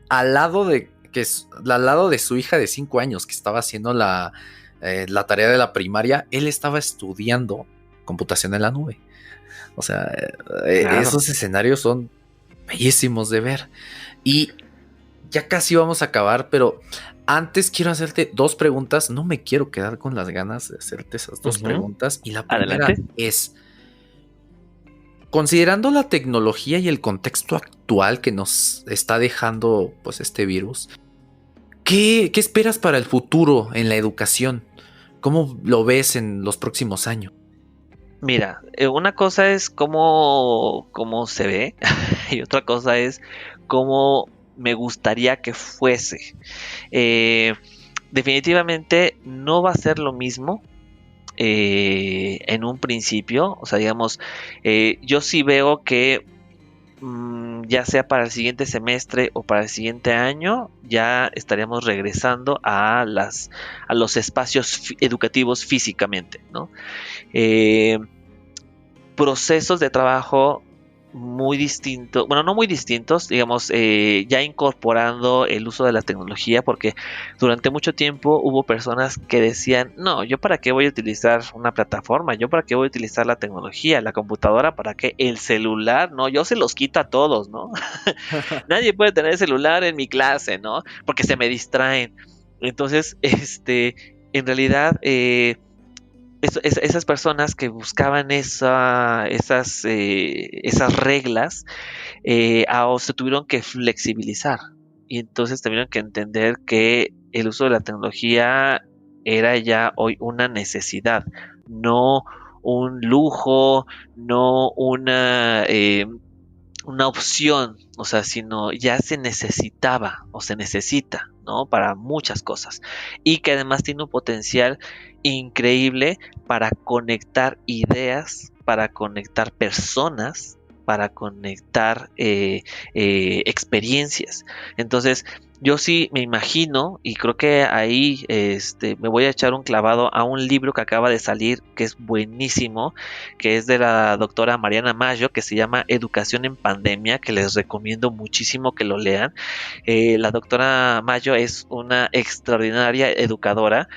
al lado de, al lado de su hija de 5 años que estaba haciendo la tarea de la primaria, él estaba estudiando computación en la nube. O sea, Claro. esos escenarios son bellísimos de ver. Y ya casi vamos a acabar, pero antes quiero hacerte dos preguntas. No me quiero quedar con las ganas de hacerte esas dos preguntas. Y la primera Adelante. es, considerando la tecnología y el contexto actual que nos está dejando pues este virus, ¿qué esperas para el futuro en la educación? ¿Cómo lo ves en los próximos años? Mira, una cosa es cómo se ve y otra cosa es cómo me gustaría que fuese. Eh, Definitivamente no va a ser lo mismo, en un principio. O sea, digamos, yo sí veo que, ya sea para el siguiente semestre o para el siguiente año, ya estaríamos regresando a los espacios educativos físicamente, ¿no? Eh, Procesos de trabajo muy distintos, bueno, no muy distintos, digamos, ya incorporando el uso de la tecnología, porque durante mucho tiempo hubo personas que decían, no, yo para qué voy a utilizar una plataforma, yo para qué voy a utilizar la tecnología, la computadora, para qué, el celular, no, yo se los quito a todos, ¿no? Nadie puede tener celular en mi clase, ¿no? Porque se me distraen. Entonces, en realidad, esas personas que buscaban esas reglas, se tuvieron que flexibilizar, y entonces tuvieron que entender que el uso de la tecnología era ya hoy una necesidad, no un lujo, no una opción, o sea, sino ya se necesitaba o se necesita, ¿no? Para muchas cosas. Y que además tiene un potencial increíble para conectar ideas, para conectar personas, para conectar experiencias. Entonces, yo sí me imagino, y creo que ahí me voy a echar un clavado a un libro que acaba de salir, que es buenísimo, que es de la doctora Mariana Mayo, que se llama Educación en Pandemia, que les recomiendo muchísimo que lo lean. La doctora Mayo es una extraordinaria educadora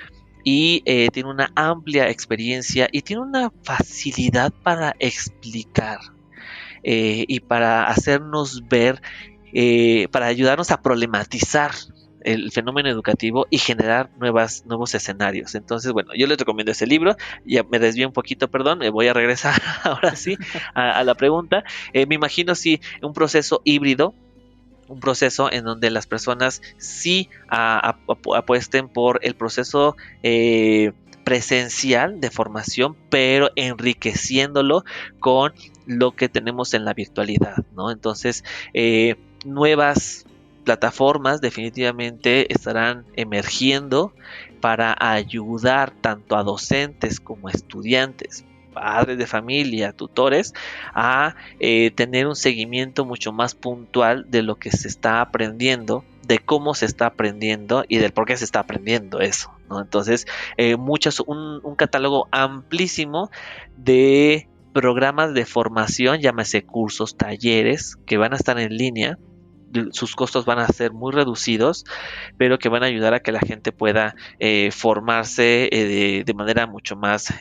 y tiene una amplia experiencia y tiene una facilidad para explicar y para hacernos ver, para ayudarnos a problematizar el fenómeno educativo y generar nuevos escenarios. Entonces, bueno, yo les recomiendo ese libro. Ya me desvío un poquito, perdón, me voy a regresar ahora sí a la pregunta. Me imagino sí un proceso híbrido, un proceso en donde las personas sí apuesten por el proceso presencial de formación, pero enriqueciéndolo con lo que tenemos en la virtualidad, ¿no? Entonces, nuevas plataformas definitivamente estarán emergiendo para ayudar tanto a docentes como a estudiantes, padres de familia, tutores, a tener un seguimiento mucho más puntual de lo que se está aprendiendo, de cómo se está aprendiendo y del por qué se está aprendiendo eso, ¿no? Entonces, un catálogo amplísimo de programas de formación, llámese cursos, talleres, que van a estar en línea. Sus costos van a ser muy reducidos, pero que van a ayudar a que la gente pueda formarse de manera mucho más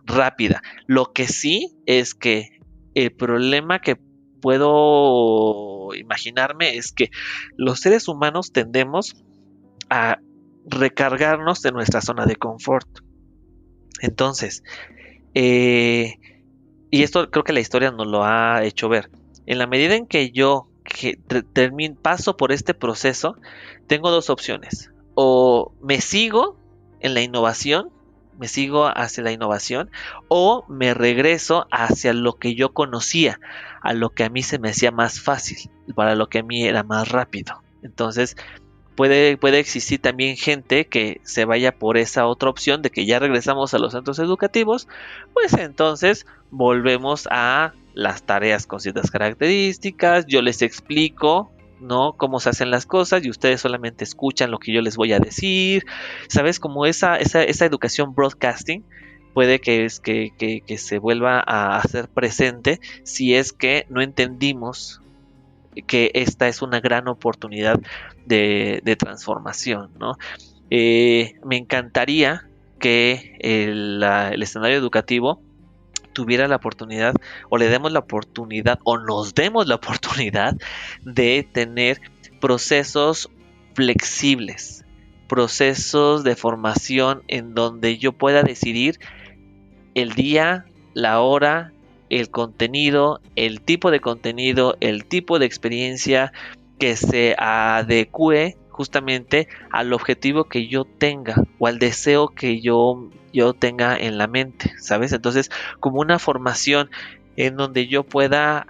rápida. Lo que sí es que el problema que puedo imaginarme es que los seres humanos tendemos a recargarnos de nuestra zona de confort. Entonces, y esto creo que la historia nos lo ha hecho ver. En la medida en que yo paso por este proceso, tengo dos opciones. O me sigo en la innovación, me sigo hacia la innovación, o me regreso hacia lo que yo conocía, a lo que a mí se me hacía más fácil, para lo que a mí era más rápido. Entonces, puede existir también gente que se vaya por esa otra opción de que ya regresamos a los centros educativos, pues entonces volvemos a las tareas con ciertas características, yo les explico, ¿no? Cómo se hacen las cosas y ustedes solamente escuchan lo que yo les voy a decir, ¿sabes? Como esa educación broadcasting puede que se vuelva a hacer presente si es que no entendimos que esta es una gran oportunidad de transformación, ¿no? Me encantaría que el escenario educativo tuviera la oportunidad o le demos la oportunidad o nos demos la oportunidad de tener procesos flexibles, procesos de formación en donde yo pueda decidir el día, la hora, el contenido, el tipo de experiencia que se adecue justamente al objetivo que yo tenga o al deseo que yo tenga en la mente, ¿sabes? Entonces, como una formación en donde yo pueda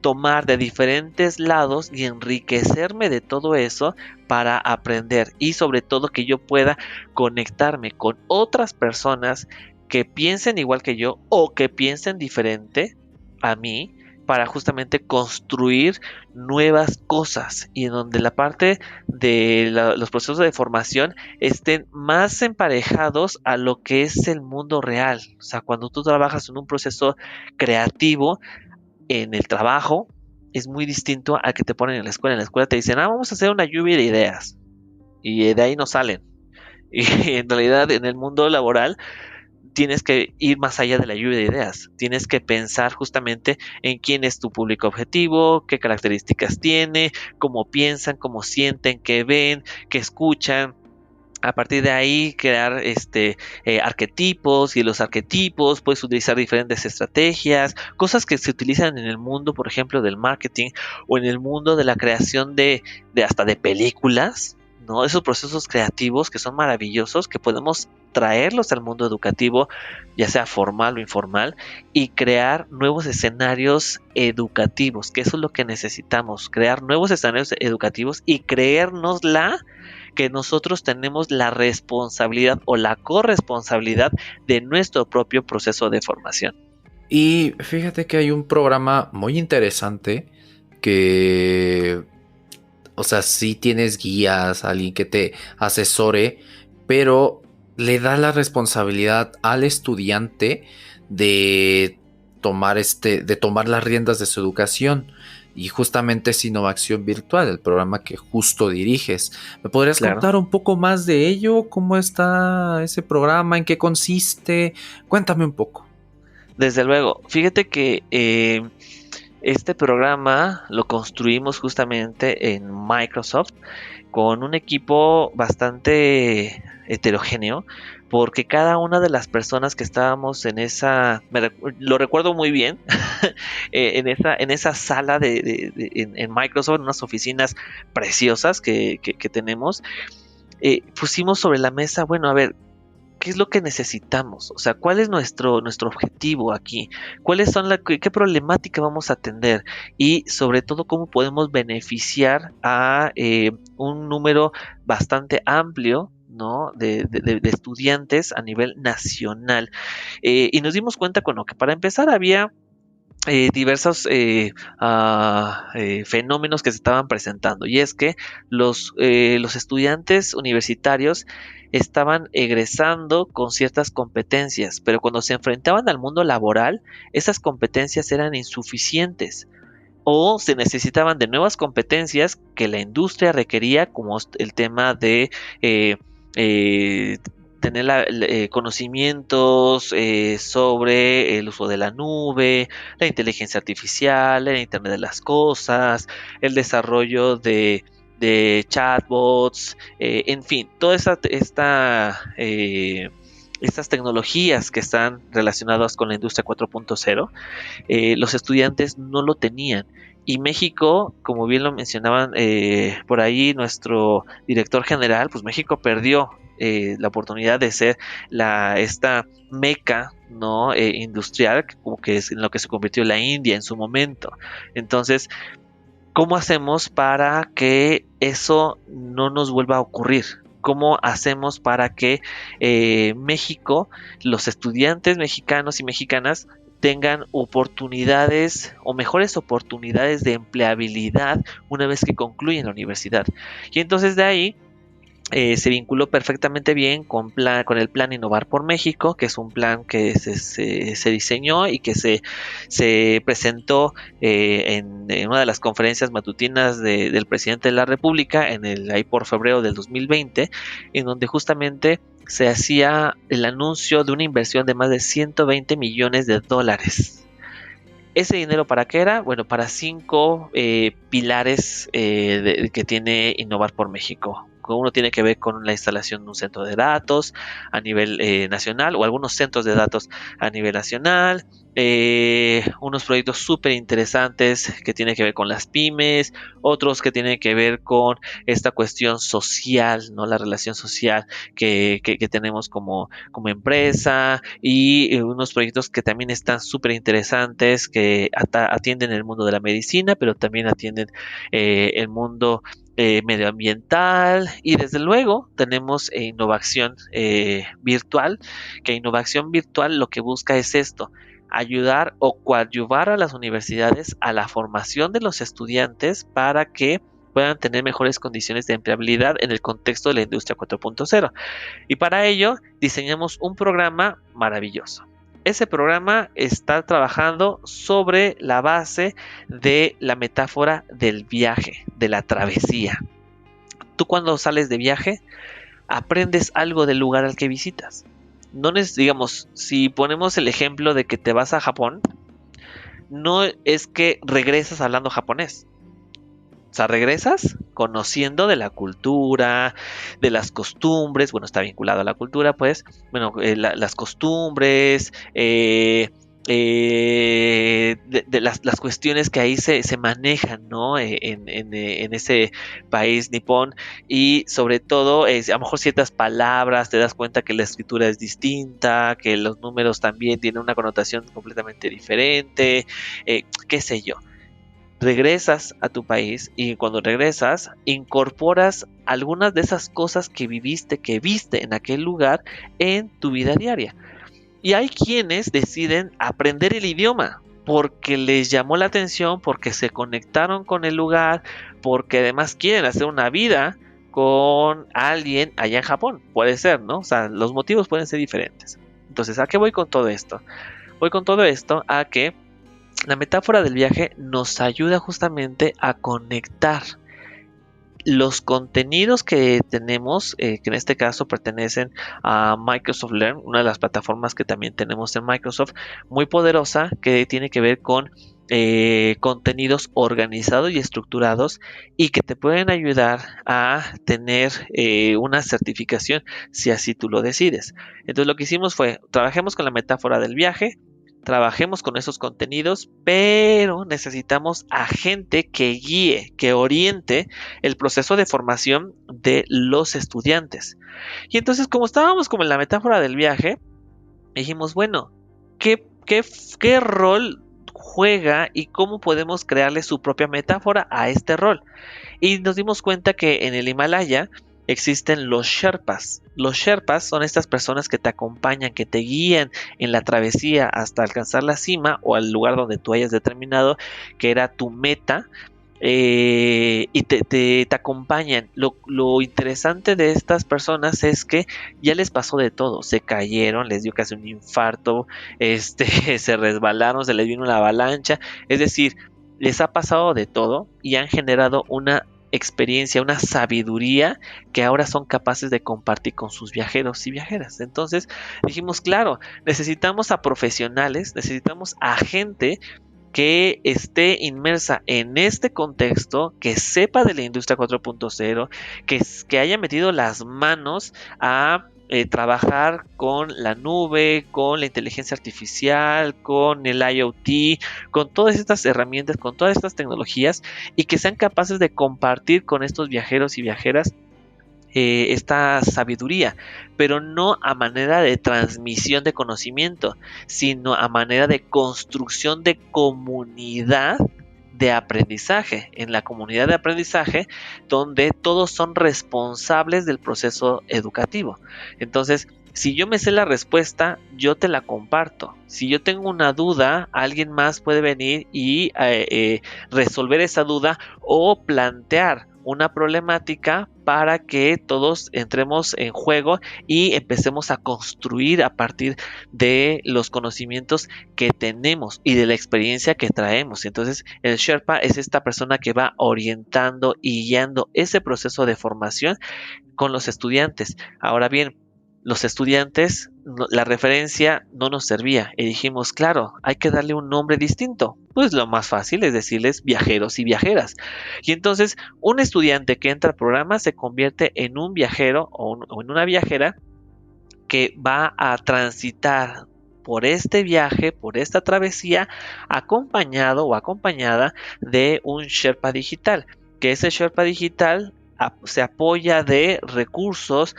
tomar de diferentes lados y enriquecerme de todo eso para aprender y sobre todo que yo pueda conectarme con otras personas que piensen igual que yo o que piensen diferente a mí para justamente construir nuevas cosas y en donde la parte de los procesos de formación estén más emparejados a lo que es el mundo real. O sea, cuando tú trabajas en un proceso creativo en el trabajo, es muy distinto al que te ponen en la escuela. En la escuela te dicen, vamos a hacer una lluvia de ideas y de ahí no salen. Y en realidad en el mundo laboral tienes que ir más allá de la lluvia de ideas. Tienes que pensar justamente en quién es tu público objetivo, qué características tiene, cómo piensan, cómo sienten, qué ven, qué escuchan. A partir de ahí crear arquetipos y los arquetipos puedes utilizar diferentes estrategias, cosas que se utilizan en el mundo, por ejemplo, del marketing o en el mundo de la creación de hasta de películas, ¿no? Esos procesos creativos que son maravillosos, que podemos traerlos al mundo educativo, ya sea formal o informal, y crear nuevos escenarios educativos, que eso es lo que necesitamos, crear nuevos escenarios educativos y creérnosla que nosotros tenemos la responsabilidad o la corresponsabilidad de nuestro propio proceso de formación. Y fíjate que hay un programa muy interesante que, o sea, sí tienes guías, alguien que te asesore, pero le da la responsabilidad al estudiante de de tomar las riendas de su educación. Y justamente es Innovación Virtual, el programa que justo diriges. ¿Me podrías Claro. contar un poco más de ello? ¿Cómo está ese programa? ¿En qué consiste? Cuéntame un poco. Desde luego, fíjate que este programa lo construimos justamente en Microsoft con un equipo bastante heterogéneo, porque cada una de las personas que estábamos en esa, lo recuerdo muy bien, en esa sala en Microsoft, en unas oficinas preciosas que tenemos, pusimos sobre la mesa, bueno, a ver, ¿qué es lo que necesitamos? O sea, ¿cuál es nuestro objetivo aquí? ¿Cuáles son qué problemática vamos a atender? Y sobre todo, ¿cómo podemos beneficiar a un número bastante amplio, ¿no? De estudiantes a nivel nacional. Y nos dimos cuenta, bueno, que para empezar había diversos fenómenos que se estaban presentando. Y es que los estudiantes universitarios estaban egresando con ciertas competencias, pero cuando se enfrentaban al mundo laboral, esas competencias eran insuficientes o se necesitaban de nuevas competencias que la industria requería, como el tema de eh, eh, tener conocimientos sobre el uso de la nube, la inteligencia artificial, el Internet de las Cosas, el desarrollo de chatbots, en fin, toda estas tecnologías que están relacionadas con la industria 4.0, los estudiantes no lo tenían. Y México, como bien lo mencionaban por ahí nuestro director general, pues México perdió la oportunidad de ser esta meca, ¿no? Industrial, como que es en lo que se convirtió la India en su momento. Entonces, ¿cómo hacemos para que eso no nos vuelva a ocurrir? ¿Cómo hacemos para que México, los estudiantes mexicanos y mexicanas tengan oportunidades o mejores oportunidades de empleabilidad una vez que concluyen la universidad? Y entonces de ahí se vinculó perfectamente bien con el plan Innovar por México, que es un plan que se diseñó y que se presentó en una de las conferencias matutinas del presidente de la República ahí por febrero del 2020, en donde justamente se hacía el anuncio de una inversión de más de 120 millones de dólares. ¿Ese dinero para qué era? Bueno, para 5 pilares que tiene Innovar por México. Uno tiene que ver con la instalación de un centro de datos a nivel nacional o algunos centros de datos a nivel nacional. Unos proyectos súper interesantes que tienen que ver con las pymes, otros que tienen que ver con esta cuestión social, ¿no? La relación social que tenemos como empresa y unos proyectos que también están súper interesantes que atienden el mundo de la medicina, pero también atienden el mundo medioambiental y desde luego tenemos innovación virtual, que innovación virtual lo que busca es esto, ayudar o coadyuvar a las universidades a la formación de los estudiantes para que puedan tener mejores condiciones de empleabilidad en el contexto de la industria 4.0. Y para ello diseñamos un programa maravilloso. Ese programa está trabajando sobre la base de la metáfora del viaje, de la travesía. Tú cuando sales de viaje, aprendes algo del lugar al que visitas. No digamos, si ponemos el ejemplo de que te vas a Japón, no es que regresas hablando japonés. O sea, regresas conociendo de la cultura, de las costumbres, bueno, está vinculado a la cultura, pues, bueno, las costumbres, de las cuestiones que ahí se manejan, ¿no? En ese país nipón y sobre todo, a lo mejor ciertas palabras, te das cuenta que la escritura es distinta, que los números también tienen una connotación completamente diferente, qué sé yo, regresas a tu país y cuando regresas incorporas algunas de esas cosas que viste en aquel lugar en tu vida diaria. Y hay quienes deciden aprender el idioma porque les llamó la atención, porque se conectaron con el lugar, porque además quieren hacer una vida con alguien allá en Japón. Puede ser, ¿no? O sea, los motivos pueden ser diferentes. Entonces, ¿a qué voy con todo esto? Voy con todo esto a que la metáfora del viaje nos ayuda justamente a conectar los contenidos que tenemos, que en este caso pertenecen a Microsoft Learn, una de las plataformas que también tenemos en Microsoft, muy poderosa, que tiene que ver con contenidos organizados y estructurados y que te pueden ayudar a tener una certificación si así tú lo decides. Entonces lo que hicimos fue, trabajemos con la metáfora del viaje, trabajemos con esos contenidos, pero necesitamos a gente que guíe, que oriente el proceso de formación de los estudiantes. Y entonces, como estábamos como en la metáfora del viaje, dijimos, bueno, ¿qué rol juega y cómo podemos crearle su propia metáfora a este rol? Y nos dimos cuenta que en el Himalaya existen los Sherpas. Los Sherpas son estas personas que te acompañan, que te guían en la travesía hasta alcanzar la cima o al lugar donde tú hayas determinado que era tu meta. Y te acompañan. Lo interesante de estas personas es que ya les pasó de todo. Se cayeron, les dio casi un infarto, se resbalaron, se les vino una avalancha. Es decir, les ha pasado de todo y han generado una experiencia, una sabiduría que ahora son capaces de compartir con sus viajeros y viajeras. Entonces dijimos, claro, necesitamos a profesionales, necesitamos a gente que esté inmersa en este contexto, que sepa de la industria 4.0, que haya metido las manos a trabajar con la nube, con la inteligencia artificial, con el IoT, con todas estas herramientas, con todas estas tecnologías y que sean capaces de compartir con estos viajeros y viajeras esta sabiduría, pero no a manera de transmisión de conocimiento, sino a manera de construcción de comunidad de aprendizaje, en la comunidad de aprendizaje donde todos son responsables del proceso educativo. Entonces, si yo me sé la respuesta, yo te la comparto. Si yo tengo una duda, alguien más puede venir y resolver esa duda o plantear una problemática para que todos entremos en juego y empecemos a construir a partir de los conocimientos que tenemos y de la experiencia que traemos. Entonces, el Sherpa es esta persona que va orientando y guiando ese proceso de formación con los estudiantes. Ahora bien, los estudiantes, la referencia no nos servía y dijimos, claro, hay que darle un nombre distinto. Pues lo más fácil es decirles viajeros y viajeras. Y entonces un estudiante que entra al programa se convierte en un viajero o en una viajera que va a transitar por este viaje, por esta travesía, acompañado o acompañada de un Sherpa digital, que ese Sherpa digital se apoya de recursos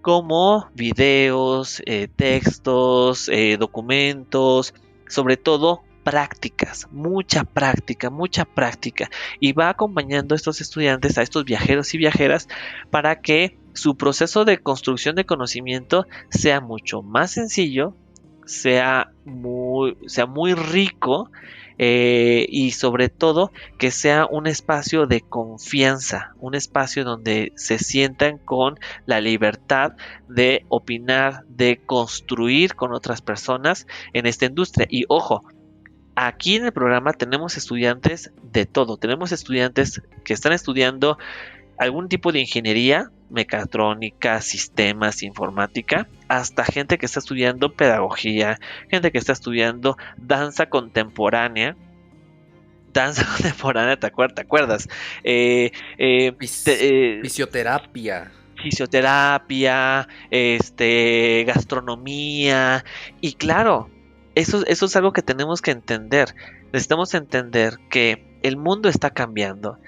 como videos, textos, documentos, sobre todo prácticas, mucha práctica, y va acompañando a estos estudiantes, a estos viajeros y viajeras, para que su proceso de construcción de conocimiento sea mucho más sencillo, sea muy rico, y sobre todo que sea un espacio de confianza, un espacio donde se sientan con la libertad de opinar, de construir con otras personas en esta industria. Y ojo, aquí en el programa tenemos estudiantes de todo, tenemos estudiantes que están estudiando algún tipo de ingeniería, mecatrónica, sistemas, informática, hasta gente que está estudiando pedagogía, gente que está estudiando danza contemporánea. Danza contemporánea, ¿te acuerdas? Fisioterapia. Fisioterapia, gastronomía, y claro, eso es algo que tenemos que entender. Necesitamos entender que el mundo está cambiando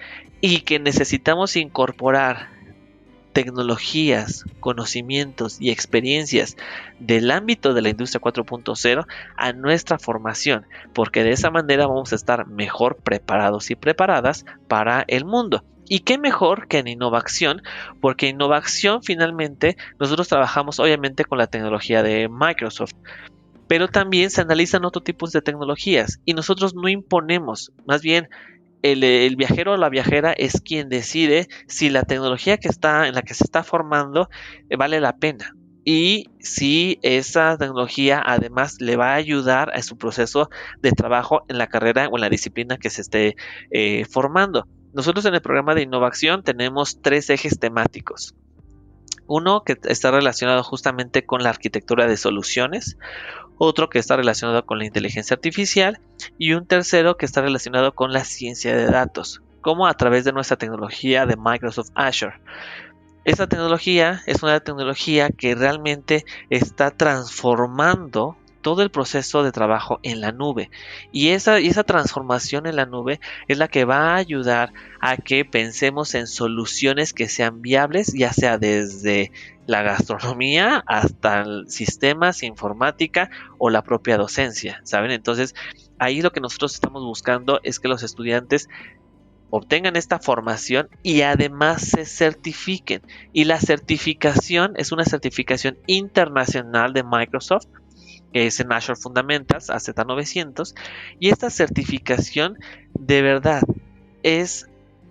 y que necesitamos incorporar tecnologías, conocimientos y experiencias del ámbito de la industria 4.0 a nuestra formación, porque de esa manera vamos a estar mejor preparados y preparadas para el mundo. Y qué mejor que en innovación, porque innovación finalmente nosotros trabajamos obviamente con la tecnología de Microsoft. pero también se analizan otros tipos de tecnologías y nosotros no imponemos, más bien el viajero o la viajera es quien decide si la tecnología que está en la que se está formando vale la pena y si esa tecnología además le va a ayudar a su proceso de trabajo en la carrera o en la disciplina que se esté formando. Nosotros en el programa de innovación tenemos tres ejes temáticos. Uno que está relacionado justamente con la arquitectura de soluciones, otro que está relacionado con la inteligencia artificial y un tercero que está relacionado con la ciencia de datos, como a través de nuestra tecnología de Microsoft Azure. Esta tecnología es una tecnología que realmente está transformando todo el proceso de trabajo en la nube. Y esa transformación en la nube es la que va a ayudar a que pensemos en soluciones que sean viables, ya sea desde la gastronomía hasta sistemas, informática o la propia docencia, ¿saben? Entonces, ahí lo que nosotros estamos buscando es que los estudiantes obtengan esta formación y además se certifiquen. Y la certificación es una certificación internacional de Microsoft, que es en Azure Fundamentals AZ900. Y esta certificación de verdad es,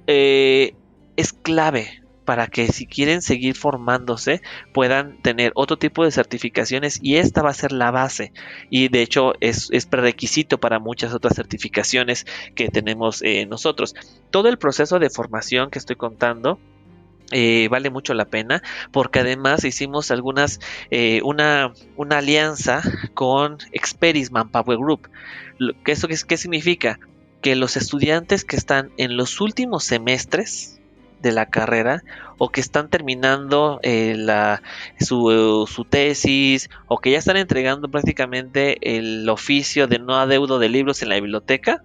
es clave para que si quieren seguir formándose puedan tener otro tipo de certificaciones y esta va a ser la base y de hecho es prerequisito para muchas otras certificaciones que tenemos nosotros. Todo el proceso de formación que estoy contando vale mucho la pena porque además hicimos una alianza con Experis Manpower Group. ¿Qué significa? Que los estudiantes que están en los últimos semestres de la carrera o que están terminando su tesis o que ya están entregando prácticamente el oficio de no adeudo de libros en la biblioteca,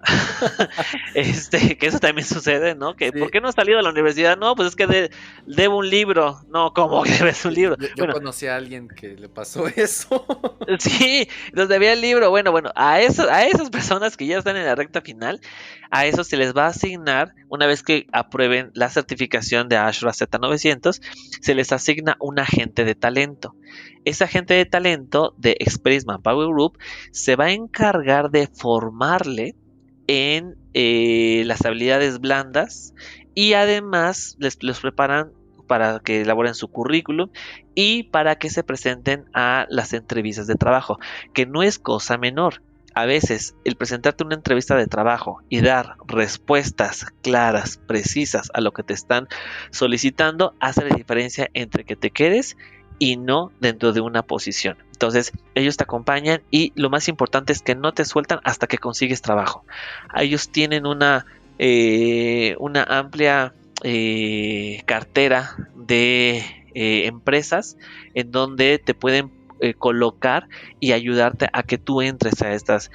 que eso también sucede, ¿no? Que ¿por Sí, qué no has salido de la universidad? No, pues es que debo un libro. No, ¿cómo que debes un libro? yo Bueno, conocí a alguien que le pasó eso. sí, nos debía el libro. Bueno, a esas personas que ya están en la recta final, a eso se les va a asignar, una vez que aprueben la certificación de Azure Z900, se les asigna un agente de talento. Ese agente de talento de Express Manpower Group se va a encargar de formarle en las habilidades blandas y además los preparan para que elaboren su currículum y para que se presenten a las entrevistas de trabajo, que no es cosa menor. A veces el presentarte una entrevista de trabajo y dar respuestas claras, precisas a lo que te están solicitando hace la diferencia entre que te quedes y no dentro de una posición. Entonces, ellos te acompañan y lo más importante es que no te sueltan hasta que consigues trabajo. Ellos tienen una amplia cartera de empresas en donde te pueden colocar y ayudarte a que tú entres a esas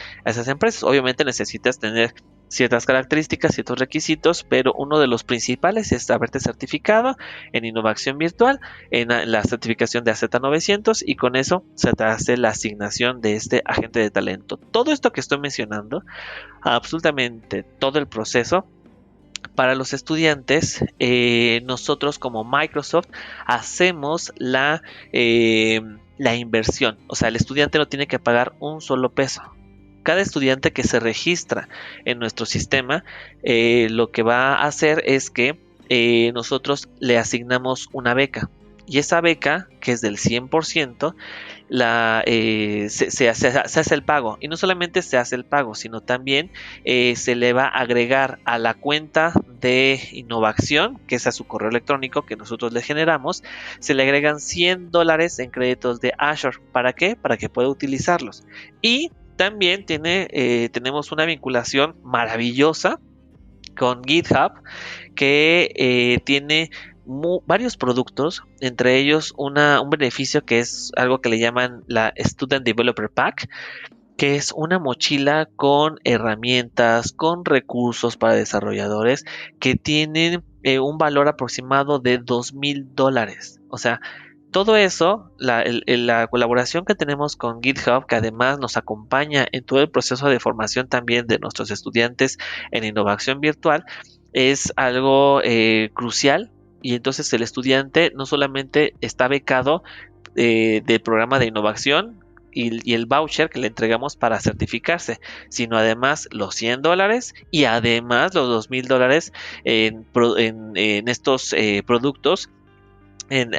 empresas. Obviamente necesitas tener ciertas características, ciertos requisitos, pero uno de los principales es haberte certificado en innovación virtual, en la certificación de AZ900 y con eso se te hace la asignación de este agente de talento. Todo esto que estoy mencionando, absolutamente todo el proceso, para los estudiantes, nosotros como Microsoft hacemos la inversión. O sea, el estudiante no tiene que pagar un solo peso. Cada estudiante que se registra en nuestro sistema, lo que va a hacer es que nosotros le asignamos una beca. Y esa beca, que es del 100%, se hace el pago. Y no solamente se hace el pago, sino también se le va a agregar a la cuenta de innovación, que es a su correo electrónico que nosotros le generamos, se le agregan $100 en créditos de Azure. ¿Para qué? Para que pueda utilizarlos. Y también tenemos una vinculación maravillosa con GitHub que tiene varios productos, entre ellos un beneficio que es algo que le llaman la Student Developer Pack, que es una mochila con herramientas, con recursos para desarrolladores que tienen un valor aproximado de $2,000. O sea, todo eso, la colaboración que tenemos con GitHub, que además nos acompaña en todo el proceso de formación también de nuestros estudiantes en innovación virtual, es algo crucial. Y entonces el estudiante no solamente está becado del programa de innovación, y el voucher que le entregamos para certificarse, sino además los $100 y además los $2,000 en estos productos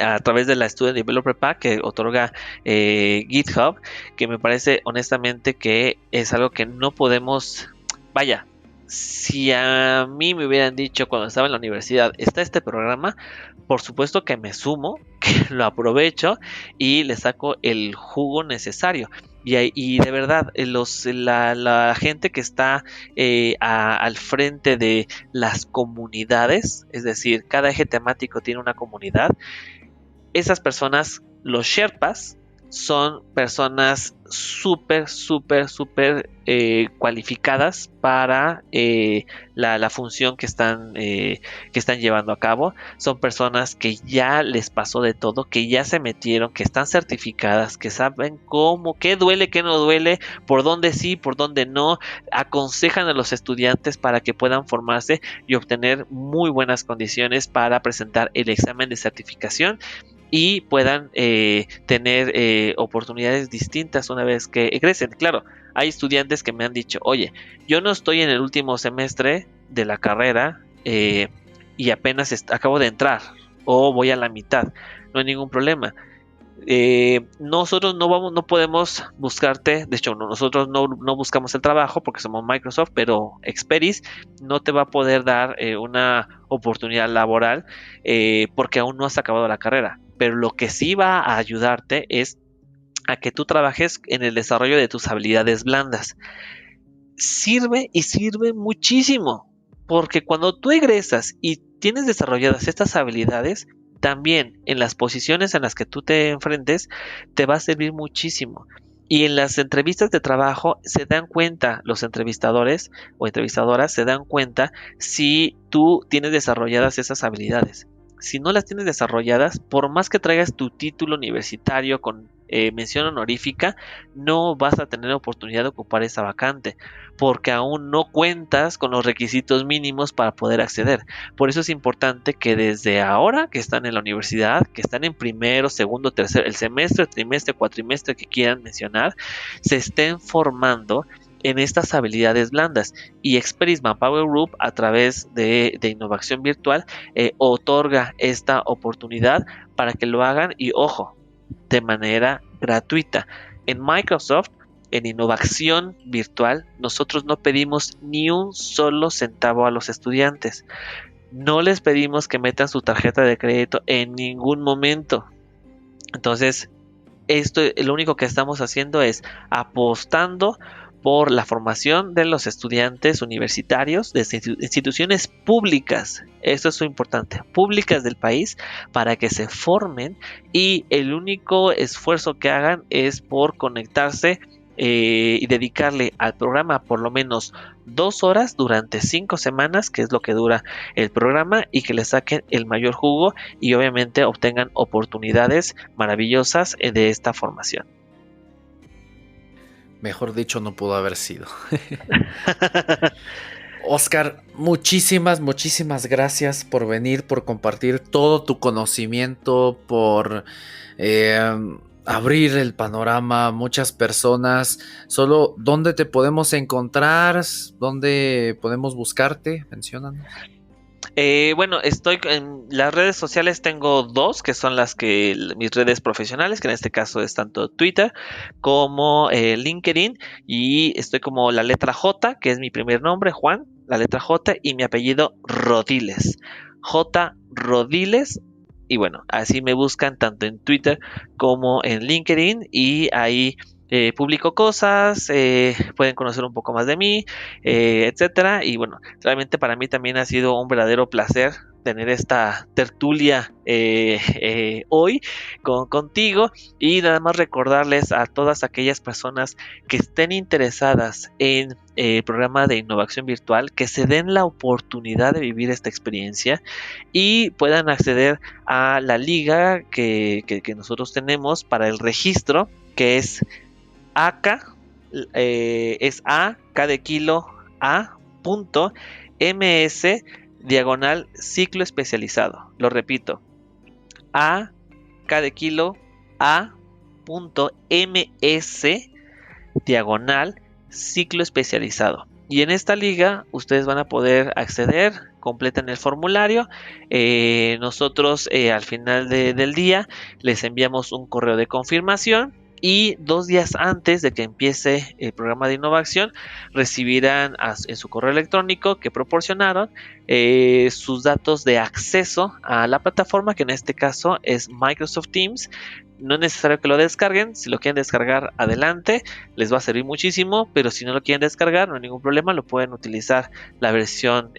a través de la Student Developer Pack que otorga GitHub, que me parece honestamente que es algo que no podemos, vaya, si a mí me hubieran dicho cuando estaba en la universidad, está este programa, por supuesto que me sumo, que lo aprovecho y le saco el jugo necesario. Y de verdad, la gente que está al frente de las comunidades, es decir, cada eje temático tiene una comunidad, esas personas, los Sherpas, son personas súper, súper, súper cualificadas para la función que están llevando a cabo. Son personas que ya les pasó de todo, que ya se metieron, que están certificadas, que saben cómo, qué duele, qué no duele, por dónde sí, por dónde no. Aconsejan a los estudiantes para que puedan formarse y obtener muy buenas condiciones para presentar el examen de certificación y puedan tener oportunidades distintas una vez que egresen. Claro, hay estudiantes que me han dicho, oye, yo no estoy en el último semestre de la carrera y apenas acabo de entrar o voy a la mitad, no hay ningún problema. Nosotros no podemos buscarte, de hecho nosotros no buscamos el trabajo porque somos Microsoft, pero Experis no te va a poder dar una oportunidad laboral porque aún no has acabado la carrera, pero lo que sí va a ayudarte es a que tú trabajes en el desarrollo de tus habilidades blandas. Sirve y sirve muchísimo, porque cuando tú egresas y tienes desarrolladas estas habilidades, también en las posiciones en las que tú te enfrentes, te va a servir muchísimo. Y en las entrevistas de trabajo se dan cuenta, los entrevistadores o entrevistadoras se dan cuenta si tú tienes desarrolladas esas habilidades. Si no las tienes desarrolladas, por más que traigas tu título universitario con mención honorífica, no vas a tener oportunidad de ocupar esa vacante, porque aún no cuentas con los requisitos mínimos para poder acceder. Por eso es importante que desde ahora que están en la universidad, que están en primero, segundo, tercero, el semestre, trimestre, cuatrimestre que quieran mencionar, se estén formando en estas habilidades blandas, y Experis Manpower Group a través de innovación virtual otorga esta oportunidad para que lo hagan, y ojo, de manera gratuita. En Microsoft, en innovación virtual, nosotros no pedimos ni un solo centavo a los estudiantes. No les pedimos que metan su tarjeta de crédito en ningún momento. Entonces, esto lo único que estamos haciendo es apostando por la formación de los estudiantes universitarios de instituciones públicas, esto es lo importante, públicas del país, para que se formen, y el único esfuerzo que hagan es por conectarse y dedicarle al programa por lo menos 2 horas durante 5 semanas, que es lo que dura el programa, y que le saquen el mayor jugo y obviamente obtengan oportunidades maravillosas de esta formación. Mejor dicho, no pudo haber sido. Oscar, muchísimas, muchísimas gracias por venir, por compartir todo tu conocimiento, por abrir el panorama a muchas personas. Solo, ¿dónde te podemos encontrar? ¿Dónde podemos buscarte? Menciónanos. Bueno, estoy en las redes sociales, tengo 2 que son mis redes profesionales, que en este caso es tanto Twitter como LinkedIn, y estoy como la letra J, que es mi primer nombre, Juan, la letra J, y mi apellido Rodiles, J Rodiles. Y bueno, así me buscan tanto en Twitter como en LinkedIn, y ahí publico cosas, pueden conocer un poco más de mí, etcétera. Y bueno, realmente para mí también ha sido un verdadero placer tener esta tertulia hoy contigo, y nada más recordarles a todas aquellas personas que estén interesadas en el programa de innovación virtual, que se den la oportunidad de vivir esta experiencia y puedan acceder a la liga que nosotros tenemos para el registro, que es AK, es A, K de kilo, A, punto, MS, diagonal, ciclo especializado. Lo repito, A, K de kilo, A, liga.ms/ciclo especializado. Y en esta liga ustedes van a poder acceder, completan el formulario. Nosotros al final del día les enviamos un correo de confirmación. Y 2 días antes de que empiece el programa de innovación, recibirán en su correo electrónico que proporcionaron sus datos de acceso a la plataforma, que en este caso es Microsoft Teams. No es necesario que lo descarguen. Si lo quieren descargar, adelante, les va a servir muchísimo. Pero si no lo quieren descargar, no hay ningún problema, lo pueden utilizar la versión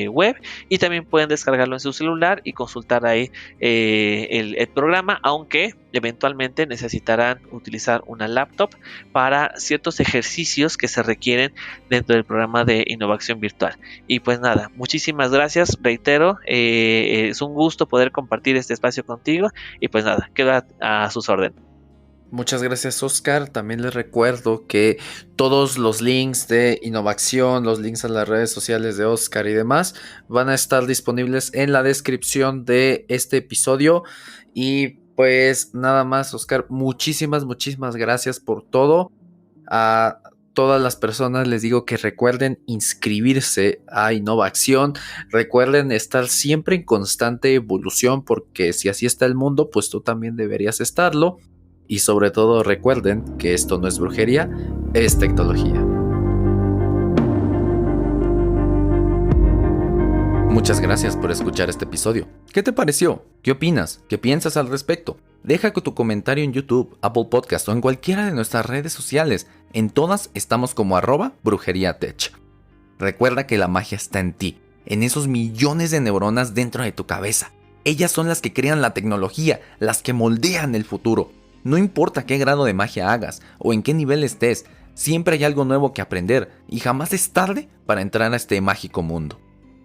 web, y también pueden descargarlo en su celular y consultar ahí el programa, aunque eventualmente necesitarán utilizar una laptop para ciertos ejercicios que se requieren dentro del programa de innovación virtual. Y pues nada, muchísimas gracias, reitero, es un gusto poder compartir este espacio contigo, y pues nada, queda a sus órdenes. Muchas gracias, Oscar. También les recuerdo que todos los links de innovación, los links a las redes sociales de Oscar y demás van a estar disponibles en la descripción de este episodio. Y pues nada más, Oscar, muchísimas gracias por todo. A todas las personas les digo que recuerden inscribirse a Innovación. Recuerden estar siempre en constante evolución, porque si así está el mundo, pues tú también deberías estarlo. Y sobre todo recuerden que esto no es brujería, es tecnología. Muchas gracias por escuchar este episodio. ¿Qué te pareció? ¿Qué opinas? ¿Qué piensas al respecto? Deja tu comentario en YouTube, Apple Podcast o en cualquiera de nuestras redes sociales. En todas estamos como @brujeriatech. Recuerda que la magia está en ti, en esos millones de neuronas dentro de tu cabeza. Ellas son las que crean la tecnología, las que moldean el futuro. No importa qué grado de magia hagas o en qué nivel estés, siempre hay algo nuevo que aprender y jamás es tarde para entrar a este mágico mundo.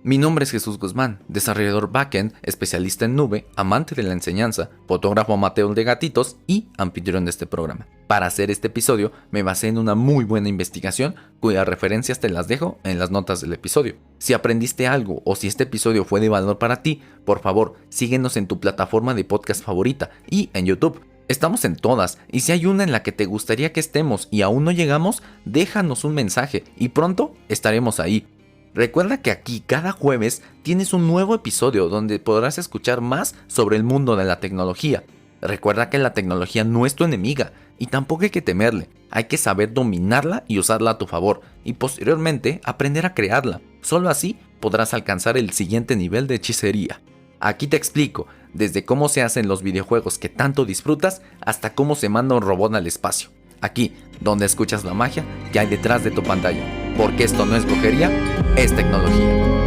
Mi nombre es Jesús Guzmán, desarrollador backend, especialista en nube, amante de la enseñanza, fotógrafo amateur de gatitos y anfitrión de este programa. Para hacer este episodio me basé en una muy buena investigación cuyas referencias te las dejo en las notas del episodio. Si aprendiste algo o si este episodio fue de valor para ti, por favor síguenos en tu plataforma de podcast favorita y en YouTube. Estamos en todas, y si hay una en la que te gustaría que estemos y aún no llegamos, déjanos un mensaje y pronto estaremos ahí. Recuerda que aquí cada jueves tienes un nuevo episodio donde podrás escuchar más sobre el mundo de la tecnología. Recuerda que la tecnología no es tu enemiga y tampoco hay que temerle, hay que saber dominarla y usarla a tu favor y posteriormente aprender a crearla. Solo así podrás alcanzar el siguiente nivel de hechicería. Aquí te explico, desde cómo se hacen los videojuegos que tanto disfrutas hasta cómo se manda un robot al espacio. Aquí, donde escuchas la magia que hay detrás de tu pantalla. Porque esto no es brujería, es tecnología.